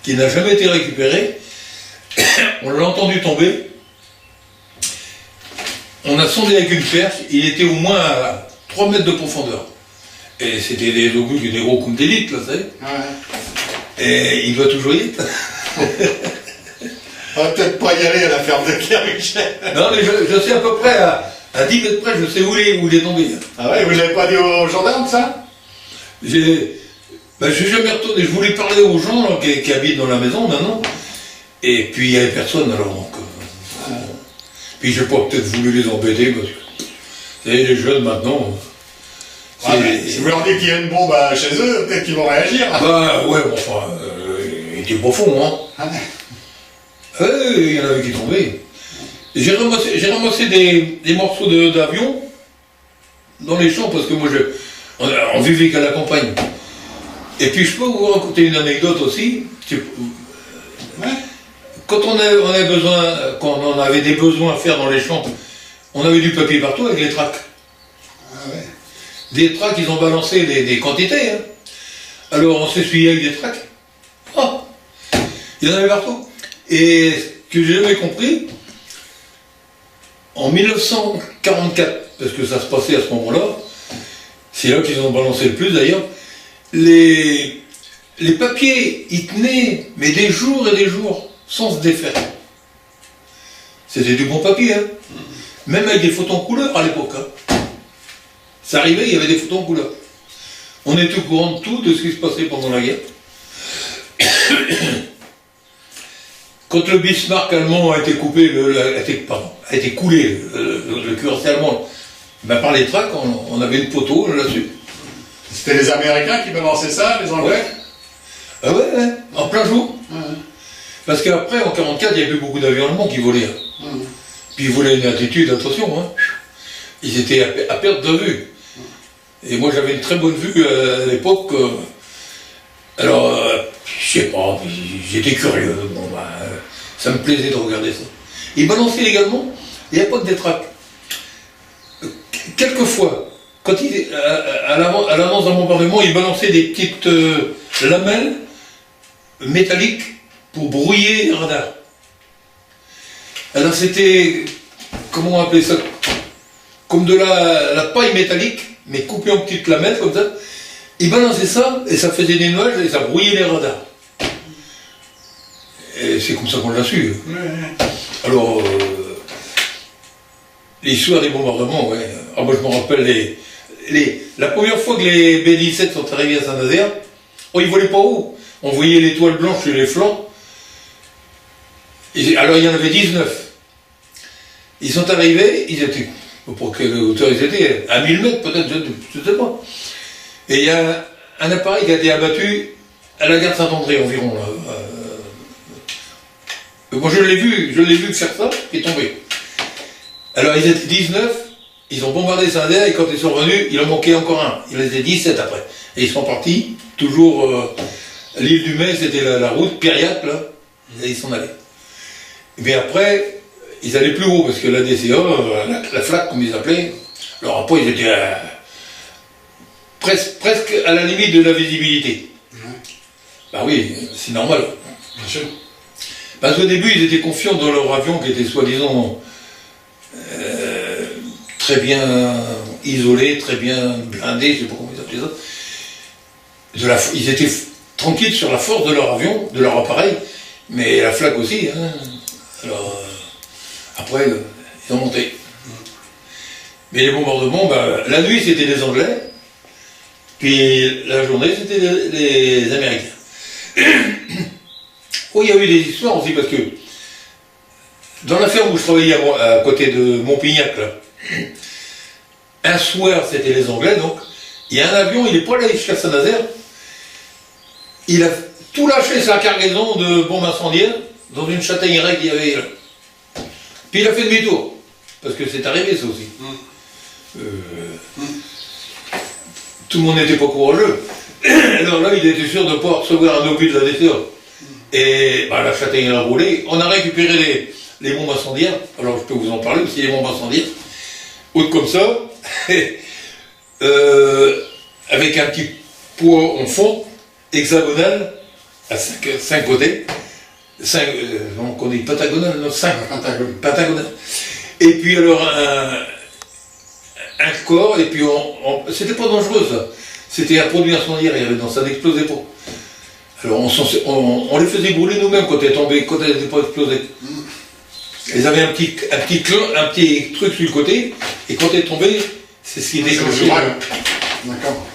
qui n'a jamais été récupéré. On l'a entendu tomber. On a sondé avec une perche, il était au moins à 3 mètres de profondeur. Et c'était des obus qui étaient gros comme des litres, là, vous savez. Ouais. Et il doit toujours y être. On va peut-être pas y aller à la ferme de Kermichel. Non, mais je sais à peu près, à 10 mètres près, je sais où il est tombé. Ah ouais, vous l'avez pas dit aux gendarmes, ça? Je suis jamais retourné. Je voulais parler aux gens là, qui habitent dans la maison maintenant. Et puis il n'y avait personne alors. Donc, puis j'ai pas peut-être voulu les embêter parce que vous savez, les jeunes maintenant. Si vous leur dites qu'il y a une bombe chez eux, peut-être qu'ils vont réagir. Bah ouais, bon, enfin, il était profond, hein. Il y en avait qui tombaient. J'ai ramassé des morceaux d'avion dans les champs parce que moi on vivait qu'à la campagne. Et puis je peux vous raconter une anecdote aussi. Quand on avait des besoins à faire dans les champs, on avait du papier partout avec les tracts. Ah ouais. Des tracts, ils ont balancé des quantités. Hein. Alors on s'essuyait avec des tracts. Oh, il y en avait partout. Et ce que j'ai jamais compris, en 1944, parce que ça se passait à ce moment-là, c'est là qu'ils ont balancé le plus d'ailleurs, les papiers, ils tenaient, mais des jours et des jours, sans se défaire. C'était du bon papier, hein. Même avec des photos en couleur à l'époque. Hein. Ça arrivait, il y avait des photos en couleur. On était au courant de tout, de ce qui se passait pendant la guerre. Quand le Bismarck allemand a été coupé, a été coulé, le cuirassé allemand, ben par les tracts, on avait une photo là-dessus. C'était les Américains qui balançaient ça, les Anglais? Ah ouais, en plein jour. Parce qu'après, en 1944, il n'y avait plus beaucoup d'avions allemands qui volaient. Puis ils volaient à une altitude, attention, hein. Ils étaient à perte de vue. Et moi, j'avais une très bonne vue à l'époque. Alors, je sais pas, j'étais curieux. Bon, ça me plaisait de regarder ça. Ils balançaient également, il n'y a pas que des tracts. Quelquefois, quand à l'avance d'un bombardement, ils balançaient des petites lamelles métalliques pour brouiller les radars. Alors c'était, comment on appelait ça, comme de la paille métallique, mais coupée en petites lamelles comme ça. Ils balançaient ça, et ça faisait des nuages, et ça brouillait les radars. Et c'est comme ça qu'on l'a su. Alors, l'histoire des bombardements, ouais. Ah, moi je me rappelle la première fois que les B-17 sont arrivés à Saint-Nazaire, ils ne volaient pas haut. On voyait l'étoile blanche sur les flancs. Alors il y en avait 19. Ils sont arrivés, ils étaient, pour quelle hauteur ils étaient, à 1000 mètres peut-être, je ne sais pas. Et il y a un appareil qui a été abattu à la gare Saint-André environ. Là. Moi je l'ai vu faire ça, il est tombé. Alors ils étaient 19, ils ont bombardé Saint-Nazaire et quand ils sont revenus, il en manquait encore un. Il en était 17 après. Et ils sont partis, toujours l'île du Mai, c'était la route, Piriac, là, et ils s'en allaient. Mais après, ils allaient plus haut, parce que la DCA, la flaque comme ils appelaient, alors après ils étaient presque à la limite de la visibilité. Bah oui, c'est normal. Bien sûr. Parce qu'au début, ils étaient confiants dans leur avion qui était soi-disant très bien isolé, très bien blindé, je ne sais pas comment ils appelaient ça. Ils étaient tranquilles sur la force de leur avion, de leur appareil, mais la flaque aussi. Hein. Alors, après, ils ont monté. Mais les bombardements, la nuit c'était les Anglais, puis la journée c'était les Américains. Oh, il y a eu des histoires aussi parce que dans la ferme où je travaillais à côté de Montpignac, là, un soir c'était les Anglais, donc il y a un avion, il n'est pas allé jusqu'à Saint-Nazaire, il a tout lâché sa cargaison de bombes incendiaires dans une châtaigneraie qu'il y avait là. Puis il a fait demi-tour, parce que c'est arrivé ça aussi. Tout le monde n'était pas courageux. Alors là, il était sûr de ne pas recevoir un obus de la DCA. Et la châtaigneraie a roulé. On a récupéré les bombes incendiaires. Alors je peux vous en parler aussi, les bombes incendiaires. Hautes comme ça, avec un petit pot en fond, hexagonal, à 5 côtés. 5, on dit pentagonal, non, 5. Pentagonal. Et puis alors un corps, et puis c'était pas dangereux ça. C'était un produit incendiaire, il y avait dans ça n'explosait pas. Alors on les faisait brûler nous-mêmes quand elles tombaient, quand elles n'étaient pas explosées. Ils avaient un petit truc sur le côté, et quand elles tombaient, c'est ce qui déclenchait. D'accord.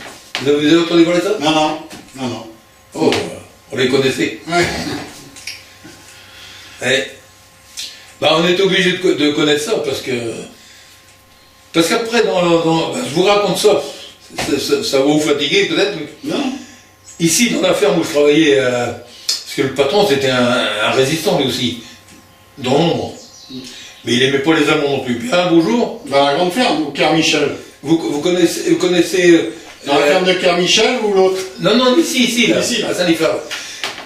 Vous avez entendu parler de ça? Non. Oh, on les connaissait. Ouais. Ouais. On est obligé de connaître ça, parce qu'après, je vous raconte ça, ça va vous fatiguer peut-être. Non. Ici, dans la ferme où je travaillais, parce que le patron c'était un résistant lui aussi, dans l'ombre. Mais il n'aimait pas les Allemands non plus. Puis un beau jour. Dans la grande ferme, ou Kermichel. Vous connaissez. Dans la ferme de Kermichel ou l'autre? Non, ici, là, ici, là. à Saint-Nicolas.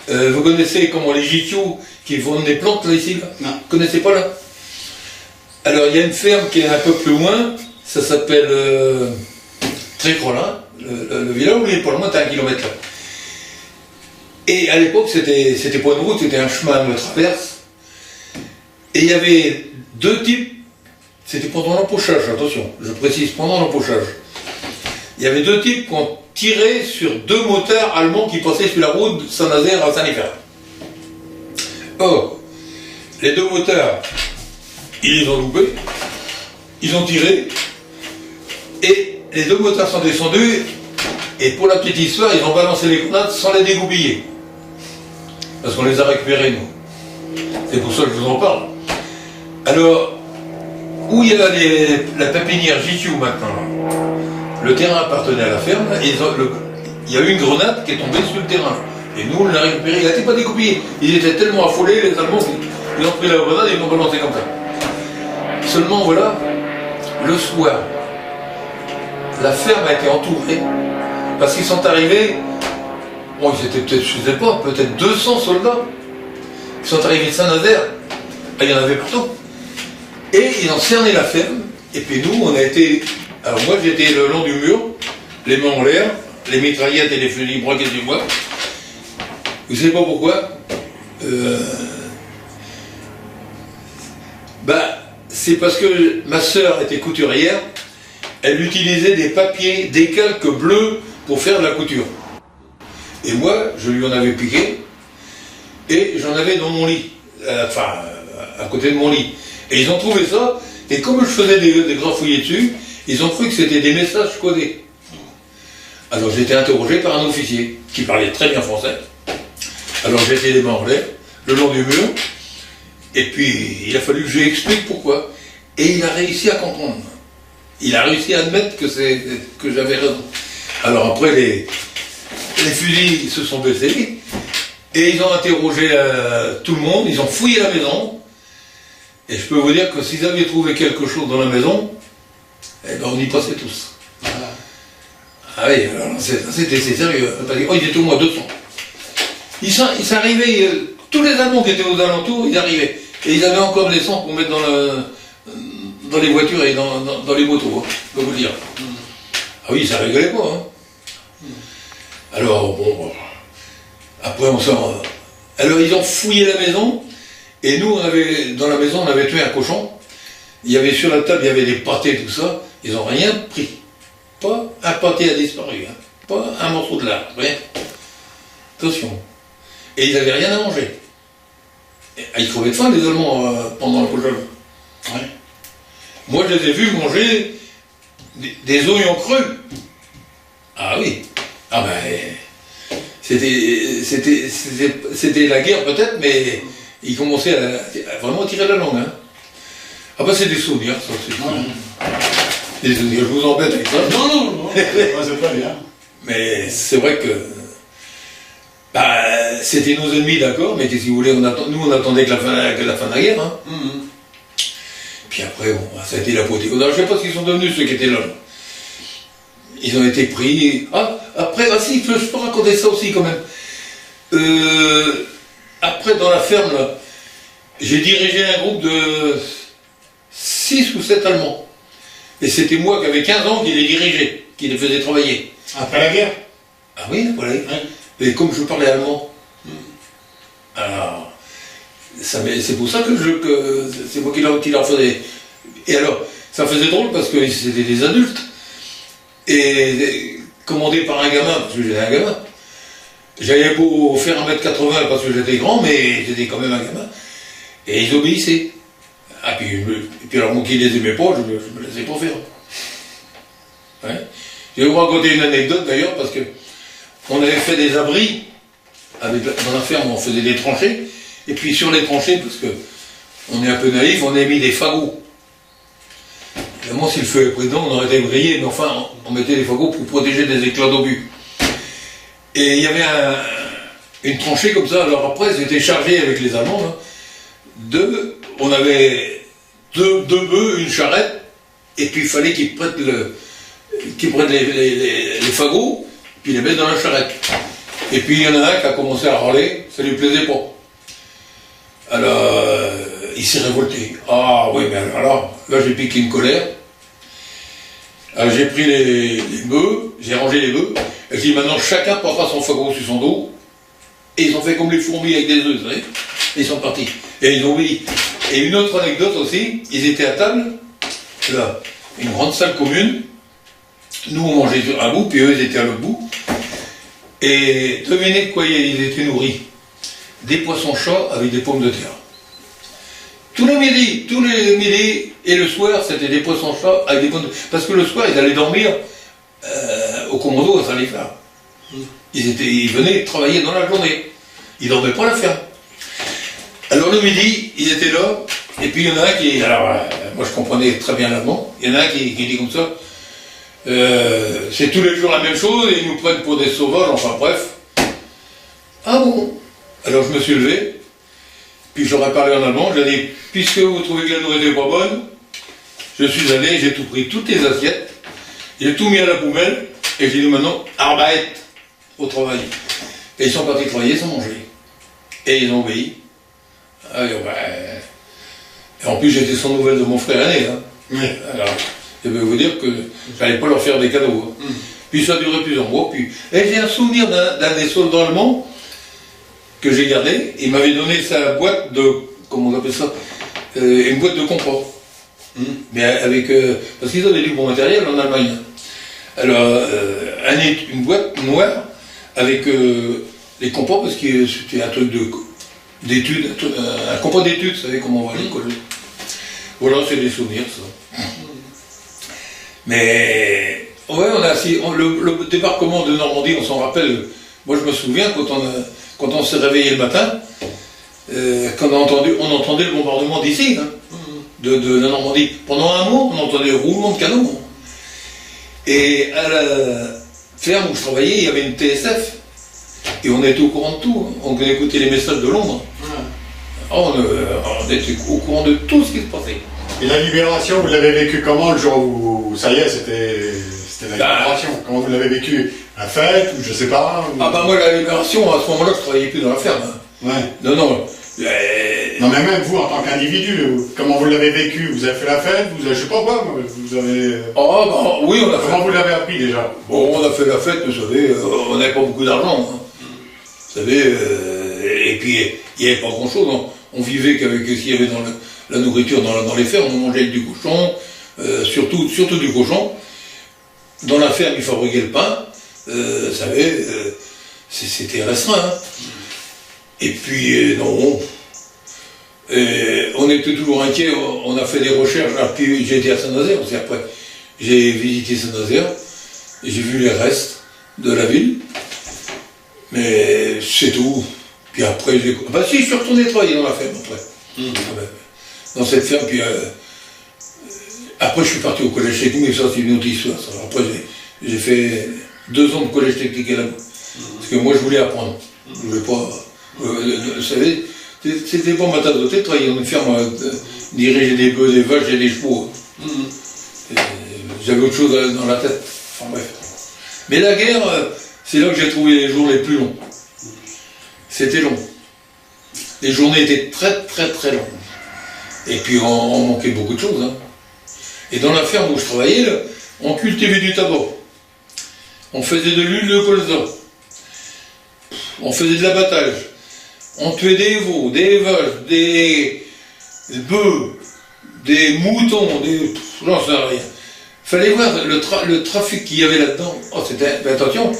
Vous connaissez comment les GQ qui vendent des plantes là, ici là? Non. Vous connaissez pas là? Alors il y a une ferme qui est un peu plus loin, ça s'appelle Trécrolin, le village où il est pas loin, t'as 1 kilomètre là. Et à l'époque c'était pas une route, c'était un chemin de traverse. Et il y avait 2 types, c'était pendant l'empochage, attention, je précise, pendant l'empochage. Il y avait 2 types qui ont tiré sur 2 motards allemands qui passaient sur la route de Saint-Nazaire à Saint-Nicolas. Or, les 2 motards, ils les ont loupés, ils ont tiré, et les 2 motards sont descendus, et pour la petite histoire, ils ont balancé les grenades sans les dégoupiller. Parce qu'on les a récupérés, nous. C'est pour ça que je vous en parle. Alors, où il y a la pépinière JQ maintenant, le terrain appartenait à la ferme, et il y a eu une grenade qui est tombée sur le terrain. Et nous, on l'a récupéré, il n'était pas découpillé. Ils étaient tellement affolés, les Allemands, ils ont pris la grenade et ils l'ont balancé comme ça. Seulement, voilà, le soir, la ferme a été entourée, parce qu'ils sont arrivés, bon, ils étaient peut-être, je ne sais pas, peut-être 200 soldats. Ils sont arrivés de Saint-Nazaire, il y en avait partout. Et ils ont cerné la ferme, et puis nous, on a été... Alors moi, j'étais le long du mur, les mains en l'air, les mitraillettes et les fusils braqués du bois. Vous savez pas pourquoi? C'est parce que ma sœur était couturière, elle utilisait des papiers, des calques bleus pour faire de la couture. Et moi, je lui en avais piqué, et j'en avais dans mon lit, à côté de mon lit. Et ils ont trouvé ça, et comme je faisais des grafouillés dessus, ils ont cru que c'était des messages codés. Alors j'ai été interrogé par un officier, qui parlait très bien français. Alors j'ai été les mains en l'air, le long du mur, et puis il a fallu que je lui explique pourquoi. Et il a réussi à comprendre. Il a réussi à admettre que j'avais raison. Alors après, les fusils se sont baissés, et ils ont interrogé tout le monde, ils ont fouillé la maison, et je peux vous dire que s'ils avaient trouvé quelque chose dans la maison, eh ben on y passait tous. Voilà. Ah oui, alors c'était sérieux. Oh, ils étaient au moins 200. Ils sont arrivés, tous les Allemands qui étaient aux alentours, ils arrivaient. Et ils avaient encore des sangs pour mettre dans les voitures et dans les motos, hein, je peux vous le dire. Ah oui, ça rigolait pas. Hein. Alors, bon, après on sort. Alors ils ont fouillé la maison, Et nous, dans la maison, on avait tué un cochon. Il y avait sur la table, il y avait des pâtés, tout ça. Ils n'ont rien pris. Pas un pâté a disparu. Hein. Pas un morceau de lard. Rien. Attention. Et ils n'avaient rien à manger. Ils crevaient de faim, les Allemands, pendant le Pologne. Ouais. Moi, je les ai vus manger des oignons crus. Ah oui. Ah ben, c'était la guerre peut-être, mais ils commençaient à vraiment tirer la langue. Hein. Ah ben, c'est des souvenirs, ça. C'est des souvenirs. Je vous embête avec ça. Non, c'est pas bien. Mais c'est vrai que c'était nos ennemis, d'accord, mais qu'est-ce que vous voulez, nous on attendait que la fin de la guerre. Hein. Puis après, bon, ça a été l'apothéose. Je ne sais pas ce qu'ils sont devenus, ceux qui étaient là. Ils ont été pris. Après, si, je peux raconter ça aussi quand même. Après, dans la ferme, là, j'ai dirigé un groupe de 6 ou 7 Allemands. Et c'était moi qui avais 15 ans qui les dirigeais, qui les faisais travailler. Après la guerre? Ah oui, voilà. Et comme je parlais allemand. Alors, c'est pour ça que c'est moi qui leur faisais. Et alors, ça faisait drôle parce que c'était des adultes. Et commandé par un gamin, parce que j'étais un gamin. J'avais beau faire 1m80 parce que j'étais grand, mais j'étais quand même un gamin. Et ils obéissaient. Ah, puis alors, moi qui les aimais pas, je me laissais pas faire. Ouais. Je vais vous raconter une anecdote d'ailleurs, parce que on avait fait des abris, dans la ferme on faisait des tranchées, et puis sur les tranchées, parce que on est un peu naïf, on a mis des fagots. Évidemment, si le feu est présent, on aurait été grillé, mais enfin, on mettait des fagots pour protéger des éclats d'obus. Et il y avait une tranchée comme ça, alors après, c'était chargé avec les Allemands, hein, on avait deux bœufs, une charrette, et puis il fallait qu'ils prennent les fagots, puis les mettent dans la charrette. Et puis il y en a un qui a commencé à râler, ça lui plaisait pas. Alors, il s'est révolté. Ah oui, mais alors, là j'ai piqué une colère. Alors j'ai pris les bœufs, j'ai rangé les bœufs, et j'ai dit maintenant chacun portera son fagot sur son dos, et ils ont fait comme les fourmis avec des œufs, vous savez, et ils sont partis. Et ils ont oublié. Et une autre anecdote aussi, ils étaient à table, là, une grande salle commune, nous on mangeait sur un bout, puis eux ils étaient à l'autre bout, et devinez de quoi ils étaient nourris. Des poissons-chats avec des pommes de terre. Tous les midis, et le soir, c'était des poissons-chats avec des pommes de terre. Parce que le soir, ils allaient dormir au commando à Saint-Lifard. Ils venaient travailler dans la journée. Ils dormaient pas à la ferme. Alors le midi, ils étaient là, et puis il y en a un qui... Alors, moi je comprenais très bien l'allemand. Il y en a un qui dit comme ça, c'est tous les jours la même chose, et ils nous prennent pour des sauvages, enfin bref. Ah bon? Alors je me suis levé, puis j'aurais parlé en allemand, j'ai dit, puisque vous trouvez que la nourriture n'est pas bonne, je suis allé, j'ai tout pris, toutes les assiettes, j'ai tout mis à la poubelle, et j'ai dit maintenant, Arbeit, au travail. Et ils sont partis travailler sans manger. Et ils ont obéi. Alors, et en plus j'étais sans nouvelles de mon frère aîné. Hein. Oui. Alors, je vais vous dire que j'allais pas leur faire des cadeaux. Hein. Puis ça a duré plusieurs mois. Et j'ai un souvenir d'un des soldats allemands que j'ai gardé. Il m'avait donné sa boîte de, comment on appelle ça, une boîte de compas. Mais avec, parce qu'ils avaient du bon matériel en Allemagne. Alors, une boîte noire avec les compas, parce que c'était un truc d'études, un compas d'études, vous savez comment on va à l'école. Voilà, c'est des souvenirs, ça. Mais, ouais, le débarquement de Normandie, on s'en rappelle. Moi, je me souviens, quand on s'est réveillé le matin, quand on entendait le bombardement d'ici, hein, de la Normandie. Pendant un mois, on entendait le roulement de canon. Et à la ferme où je travaillais, il y avait une TSF. Et on était au courant de tout. On écoutait les messages de Londres. On était au courant de tout ce qui se passait. Et la libération, vous l'avez vécu comment le jour où ça y est, c'était la libération? Comment vous l'avez vécu? La fête, ou je sais pas ou... Ah bah moi, la libération, à ce moment-là, je travaillais plus dans la ferme. Hein. Ouais. Non. Non mais même vous, en tant qu'individu, comment vous l'avez vécu? Vous avez fait la fête? Je sais pas quoi, vous avez... Ah bah oui, on a fait... Comment vous l'avez appris déjà? Bon, on a fait la fête, vous savez, on n'avait pas beaucoup d'argent. Hein. Vous savez, et puis il n'y avait pas grand-chose. on vivait qu'avec ce qu'il y avait dans la nourriture dans les fermes, on mangeait du cochon, surtout du cochon. Dans la ferme, ils fabriquaient le pain, vous savez, c'était restreint. Hein. Et puis, non, on était toujours inquiets, on a fait des recherches, puis j'ai été à Saint-Nazaire aussi après. J'ai visité Saint-Nazaire, j'ai vu les restes de la ville, mais c'est tout. Puis après, si, je suis retourné travailler dans la ferme après. Dans cette ferme, puis après je suis parti au collège technique, mais ça c'est une autre histoire. Ça. Après j'ai fait 2 ans de collège technique là-bas. Parce que moi je voulais apprendre. Je voulais pas. Vous savez, c'était pas ma tasse de thé de travailler dans une ferme, diriger des bœufs, des vaches et des chevaux. J'avais autre chose dans la tête. Enfin bref. Mais la guerre, c'est là que j'ai trouvé les jours les plus longs. C'était long. Les journées étaient très très très longues. Et puis on manquait beaucoup de choses. Hein. Et dans la ferme où je travaillais, là, on cultivait du tabac. On faisait de l'huile de colza. On faisait de l'abattage. On tuait des veaux, des vaches, des bœufs, des moutons, j'en sais rien. Fallait voir le trafic qu'il y avait là-dedans. Oh, mais attention,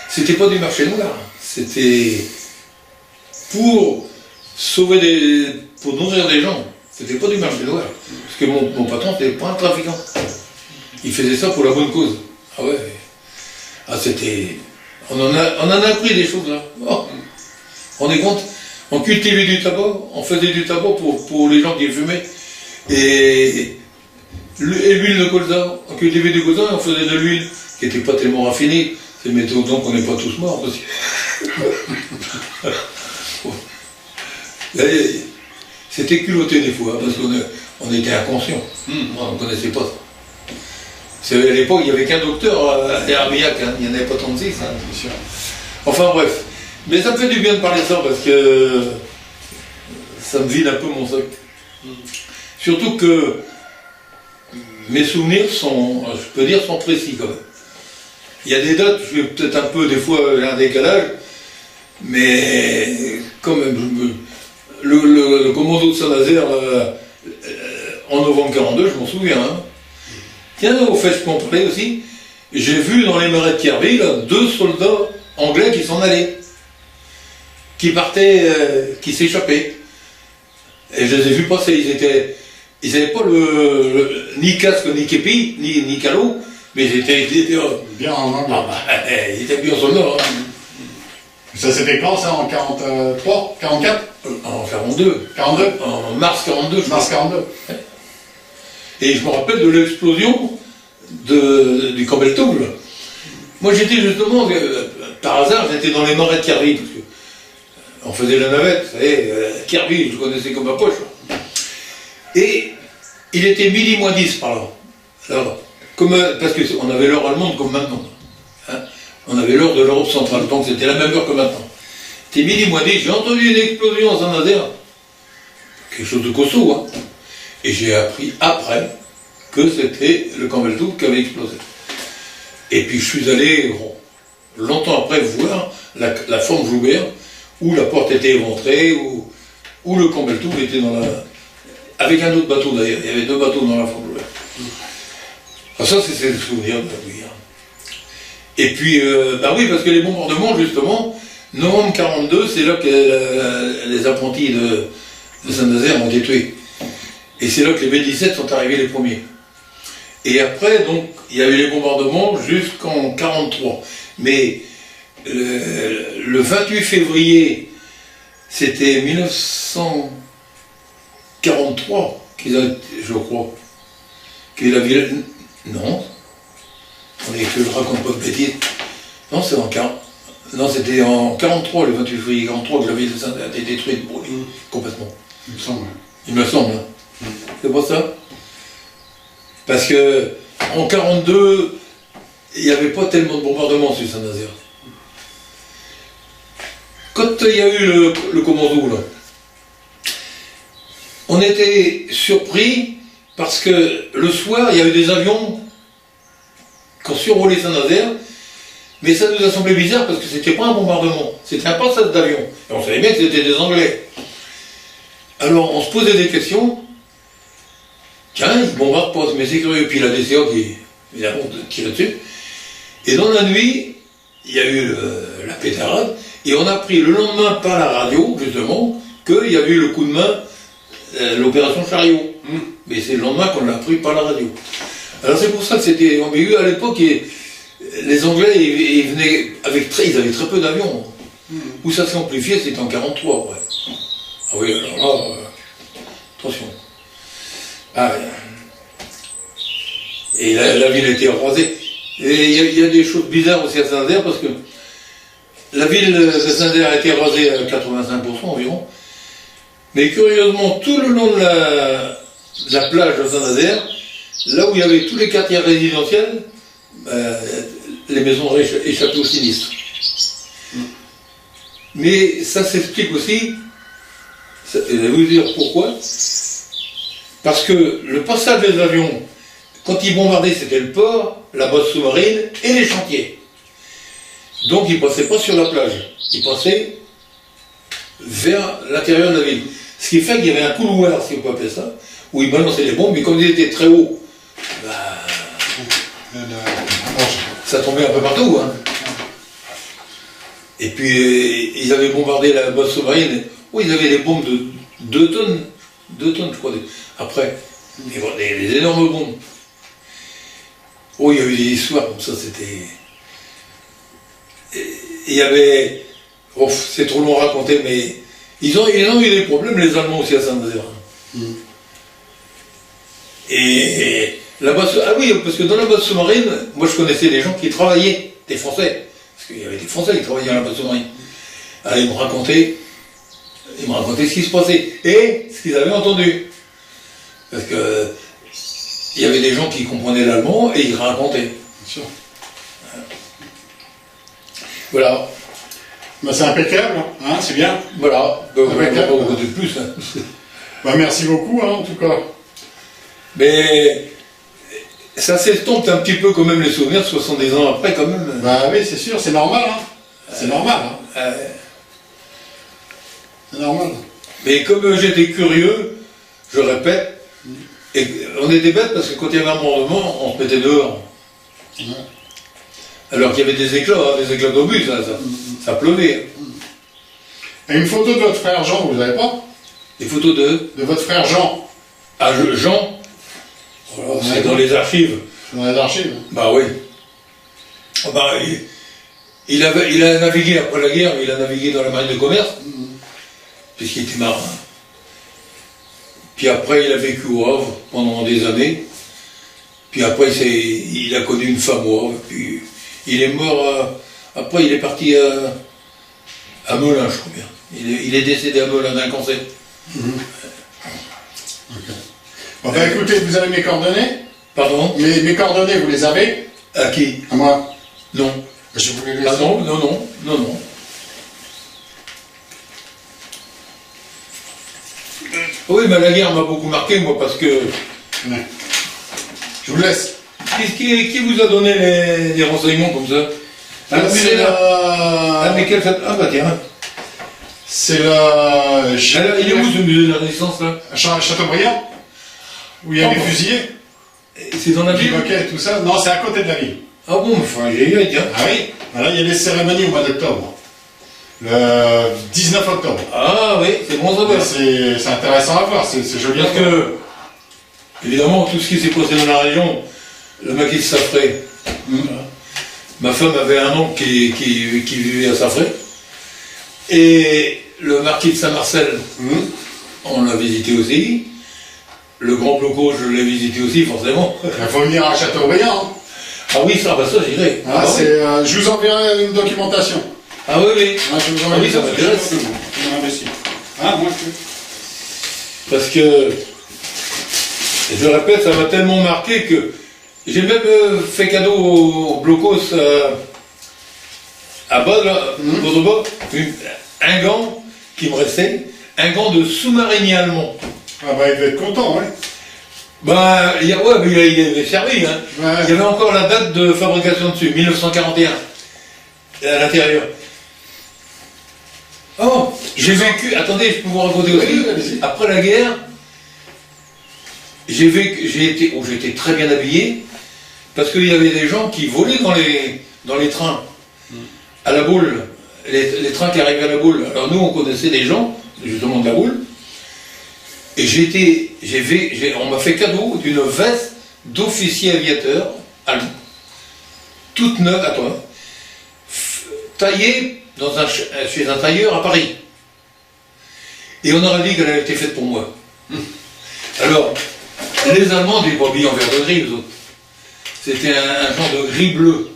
c'était pas du marché noir. C'était pour sauver pour nourrir des gens. C'était pas du marché noir. Parce que mon patron, c'était pas un trafiquant. Il faisait ça pour la bonne cause. Ah ouais. Ah, c'était. On en a appris des choses là. Oh. On est compte? On cultivait du tabac, on faisait du tabac pour les gens qui fumaient. Et l'huile de colza, on cultivait du colza et on faisait de l'huile qui n'était pas tellement raffinée. C'est météo donc on n'est pas tous morts aussi. C'était culotté des fois, parce qu'on était inconscients. On ne connaissait pas ça. À l'époque, il n'y avait qu'un docteur à Armillac, hein. Il n'y en avait pas tant de six. Hein. Enfin bref. Mais ça me fait du bien de parler de ça, parce que ça me vide un peu mon sac. Surtout que mes souvenirs sont, je peux dire, sont précis quand même. Il y a des dates, je vais peut-être un peu, des fois, un décalage, mais quand même, le commando de Saint-Nazaire, en novembre 42, je m'en souviens. Hein. Tiens, au fait, je peux en parler aussi. J'ai vu dans les marais de Kerville 2 soldats anglais qui s'en allaient, qui partaient, qui s'échappaient. Et je les ai vus passer, ils n'avaient pas ni casque, ni képi, ni calot, mais ils étaient bien en anglais. Ah bah, ils étaient bien soldats. Hein. Ça c'était quand ça, en 43, 44 En 42. 42 En mars 42, je Mars crois. 42. Et je me rappelle de l'explosion du Campbell-Toul. Moi j'étais justement, par hasard, j'étais dans les marais de Kerville, parce que on faisait la navette, vous savez, Kerville, je connaissais comme ma poche. Et il était midi moins 10 par là. Alors, parce qu'on avait l'heure allemande comme maintenant. Hein, on avait l'heure de l'Europe centrale, donc c'était la même heure que maintenant. C'était midi moins 10, j'ai entendu une explosion à Saint-Nazaire. Quelque chose de costaud, hein. Et j'ai appris après que c'était le Campbell-Toul qui avait explosé. Et puis je suis allé, longtemps après, voir la forme Joubert, où la porte était éventrée, où le Campbell-Toul était dans la... Avec un autre bateau d'ailleurs, il y avait 2 bateaux dans la forme Joubert. Ah, ça, c'est le souvenir de la guerre. Et puis, bah oui, parce que les bombardements, justement, novembre 42, c'est là que les apprentis de Saint-Nazaire ont été tués. Et c'est là que les B-17 sont arrivés les premiers. Et après, donc, il y a eu les bombardements jusqu'en 43. Mais le 28 février, c'était 1943, je crois, qu'il a vu... Non. Attendez, que je raconte pas de bêtises. Non, c'est en 40. Non, c'était en 43, le 28 février 43, que la ville de Saint-Nazaire a été détruite, brûlée, complètement. Il me semble. Il me semble. Hein. C'est pas ça? Parce que en 42, il n'y avait pas tellement de bombardements sur Saint-Nazaire. Quand il y a eu le commando, là, on était surpris parce que le soir, il y avait des avions qui ont survolé Saint-Nazaire, mais ça nous a semblé bizarre parce que c'était pas un bombardement, c'était un passage d'avion. Et on savait bien que c'était des Anglais. Alors on se posait des questions. Tiens, il bombarde pas, mais c'est curieux. Puis la DCA qui, évidemment, tire dessus. Et dans la nuit, il y a eu la pétarade, et on a appris le lendemain par la radio, justement, qu'il y avait eu le coup de main, l'opération Chariot. Mais c'est le lendemain qu'on l'a appris par la radio. Alors c'est pour ça que c'était ambigu à l'époque, et les Anglais, ils venaient ils avaient très peu d'avions. Où ça s'est amplifié, c'était en 1943, ouais. Ah oui, alors là, attention. Ah, et la ville était rasée. Et il y a des choses bizarres aussi à Saint-Nazaire, parce que la ville de Saint-Nazaire a été rasée à 85% environ. Mais curieusement, tout le long de la plage de Saint-Nazaire, là où il y avait tous les quartiers résidentiels, les maisons échappaient au sinistre. Mais ça s'explique aussi, je vais vous dire pourquoi. Parce que le passage des avions, quand ils bombardaient, c'était le port, la base sous-marine et les chantiers. Donc ils ne passaient pas sur la plage, ils passaient vers l'intérieur de la ville. Ce qui fait qu'il y avait un couloir, si on peut appeler ça, où ils balançaient les bombes, mais comme ils étaient très hauts, ça tombait un peu partout. Hein. Et puis ils avaient bombardé la base sous-marine, où ils avaient des bombes de 2 tonnes, je crois, après, des énormes bombes. Oh, il y a eu des histoires comme ça, c'était... Il y avait... Oh, c'est trop long à raconter, mais ils ont eu des problèmes, les Allemands aussi à Saint-Nazaire. Et la base... Ah oui, parce que dans la base sous-marine, moi je connaissais des gens qui travaillaient, des Français. Parce qu'il y avait des Français qui travaillaient à la base sous-marine. Alors ils me racontaient ce qui se passait et ce qu'ils avaient entendu. Parce que il y avait des gens qui comprenaient l'allemand et ils racontaient. Bien sûr. Voilà. Bah, c'est impeccable, hein, c'est bien. Voilà. On va pas beaucoup de plus. Hein. Bah, merci beaucoup, hein, en tout cas. Mais ça s'estompe un petit peu quand même les souvenirs 70 ans après quand même. Bah oui, c'est sûr, c'est normal. Hein. C'est normal. Hein. C'est normal. Mais comme j'étais curieux, je répète, et on était bêtes parce que quand il y avait un bombardement, on se mettait dehors. Ouais. Alors qu'il y avait des éclats d'obus, ça pleuvait. Et une photo de votre frère Jean, vous n'avez pas? Des photos de votre frère Jean. Ah, Jean voilà, c'est dans les archives. Dans les archives. Bah oui. Bah, il a navigué après la guerre, il a navigué dans la marine de commerce, puisqu'il était marin. Puis après, il a vécu au Havre pendant des années. Puis après, il a connu une femme au Havre. Puis il est mort. Après, il est parti à Melun, je crois bien. Il est décédé à Melun d'un cancer. Okay. Bon, bah, écoutez, vous avez mes coordonnées? Pardon? Mes coordonnées, vous les avez? À qui? À moi. Non. Je vous les laisse. Ah non. Oui, mais la guerre m'a beaucoup marqué, moi, parce que... Ouais. Je vous laisse. Qui vous a donné les renseignements comme ça? C'est Ah, mais quel... Ah, bah tiens. C'est le... Alors, il est où ce musée de la Résistance, là? Chateaubriand, où il y a les fusillés. C'est dans la ville? Tout ça. Non, c'est à côté de la ville. Ah bon, enfin, j'ai eu à dire. Ah oui. Voilà, il y a les cérémonies au mois d'octobre. Le 19 octobre. Ah oui, c'est bon ça va. C'est intéressant à voir, c'est joli. Parce que, évidemment, tout ce qui s'est passé dans la région, le maquis de Saffré. Ma femme avait un oncle qui vivait à Saffré. Et le marquis de Saint-Marcel, on l'a visité aussi. Le Grand Bloco, je l'ai visité aussi, forcément. Il faut venir à Chateaubriand. Ah oui, ça j'irai. Ah, je vous enverrai une documentation. Ah oui, oui. Ah, je vous enverrai ça m'intéresse. Ah, moi, parce que, je le répète, ça m'a tellement marqué que j'ai même fait cadeau au Blocos à bas, là, un gant qui me restait, un gant de sous-marinier allemand. Ah bah il devait être content, ouais. Bah, il avait servi, hein. Ouais. Il y avait encore la date de fabrication dessus, 1941, à l'intérieur. Oh, j'ai vécu, attendez, je peux vous raconter aussi, Oui, allez-y. après la guerre, j'ai été très bien habillé, parce qu'il y avait des gens qui volaient dans les trains, à la boule, les trains qui arrivaient à la boule. Alors nous, on connaissait des gens, justement de la boule, et on m'a fait cadeau d'une veste d'officier aviateur allemand, toute neuve, attends, taillée chez un tailleur à Paris. Et on aurait dit qu'elle avait été faite pour moi. Alors, les Allemands n'étaient pas habillés en vert de gris, eux autres. C'était un genre de gris-bleu.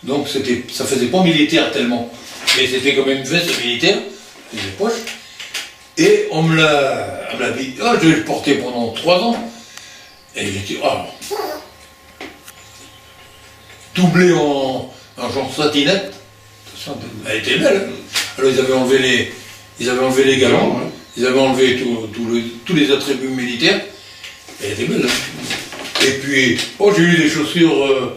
Donc ça faisait pas militaire tellement. Mais c'était quand même une veste militaire, des poches. Et on me l'a dit. Oh, je l'ai porté pendant 3 ans. Et j'étais, doublé en genre satinette. Elle était belle. Alors ils avaient enlevé les galons, Ouais. ils avaient enlevé tous les attributs militaires. Elle était belle. Et puis, j'ai eu des chaussures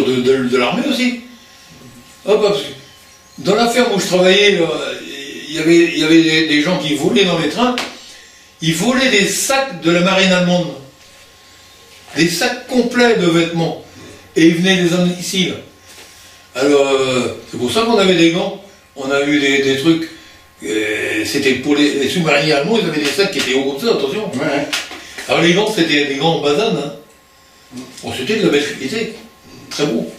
de l'armée aussi. Parce que dans la ferme où je travaillais, il y avait des gens qui volaient dans les trains. Ils volaient des sacs de la marine allemande. Des sacs complets de vêtements. Et ils venaient les emmener ici, là. Alors, c'est pour ça qu'on avait des gants. On a eu des trucs. C'était pour les sous-mariniers allemands, ils avaient des sacs qui étaient hauts comme ça, attention. Ouais. Alors les gants, c'était des gants en basane. Hein. Bon, c'était de la belle qualité. Très beau.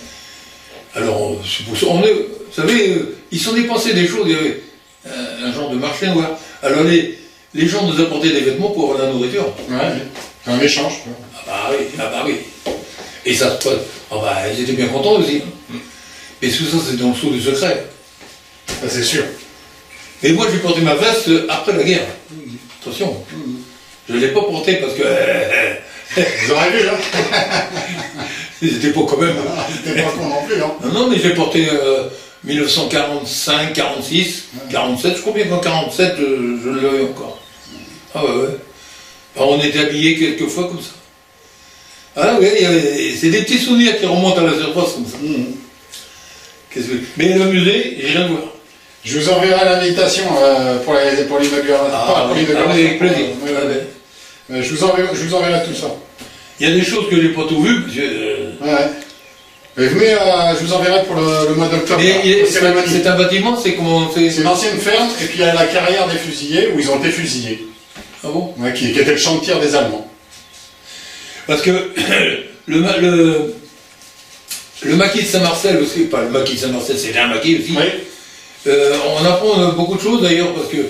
Alors, c'est pour ça. Vous savez, ils sont dépensés des choses. Il y avait un genre de marché noir. Alors les gens nous apportaient des vêtements pour avoir de la nourriture. Ouais. Un échange, quoi. Ah bah oui. Et ça se passe. Ils étaient bien contents aussi. Hein. Et tout ça, c'est dans le sceau du secret. Ça, c'est sûr. Et moi, j'ai porté ma veste après la guerre. Attention. Je ne l'ai pas portée parce que. Vous aurez vu, là. Ils étaient pas quand même. C'était pas con non plus, hein. Non, mais j'ai porté 1945, 46, 47. Je crois bien qu'en 47, je l'avais encore. Ah ouais. Alors, on était habillés quelquefois comme ça. Ah ouais, c'est des petits souvenirs qui remontent à la surface comme ça. Mais le musée, j'ai rien de voir. Je vous enverrai l'invitation pour l'inauguration. Avec plaisir. Je vous enverrai tout ça. Il y a des choses que j'ai pas tout vues, parce que. Ouais. Mais venez, je vous enverrai pour le mois d'octobre. C'est un bâtiment, c'est comment C'est une ancienne ferme, et puis il y a la carrière des fusillés, où ils ont été fusillés. Ah bon? Ouais, qui était le champ de tir des Allemands. Parce que le maquis de Saint-Marcel aussi, pas le maquis de Saint-Marcel, c'est un maquis aussi. Oui. On apprend beaucoup de choses d'ailleurs, parce que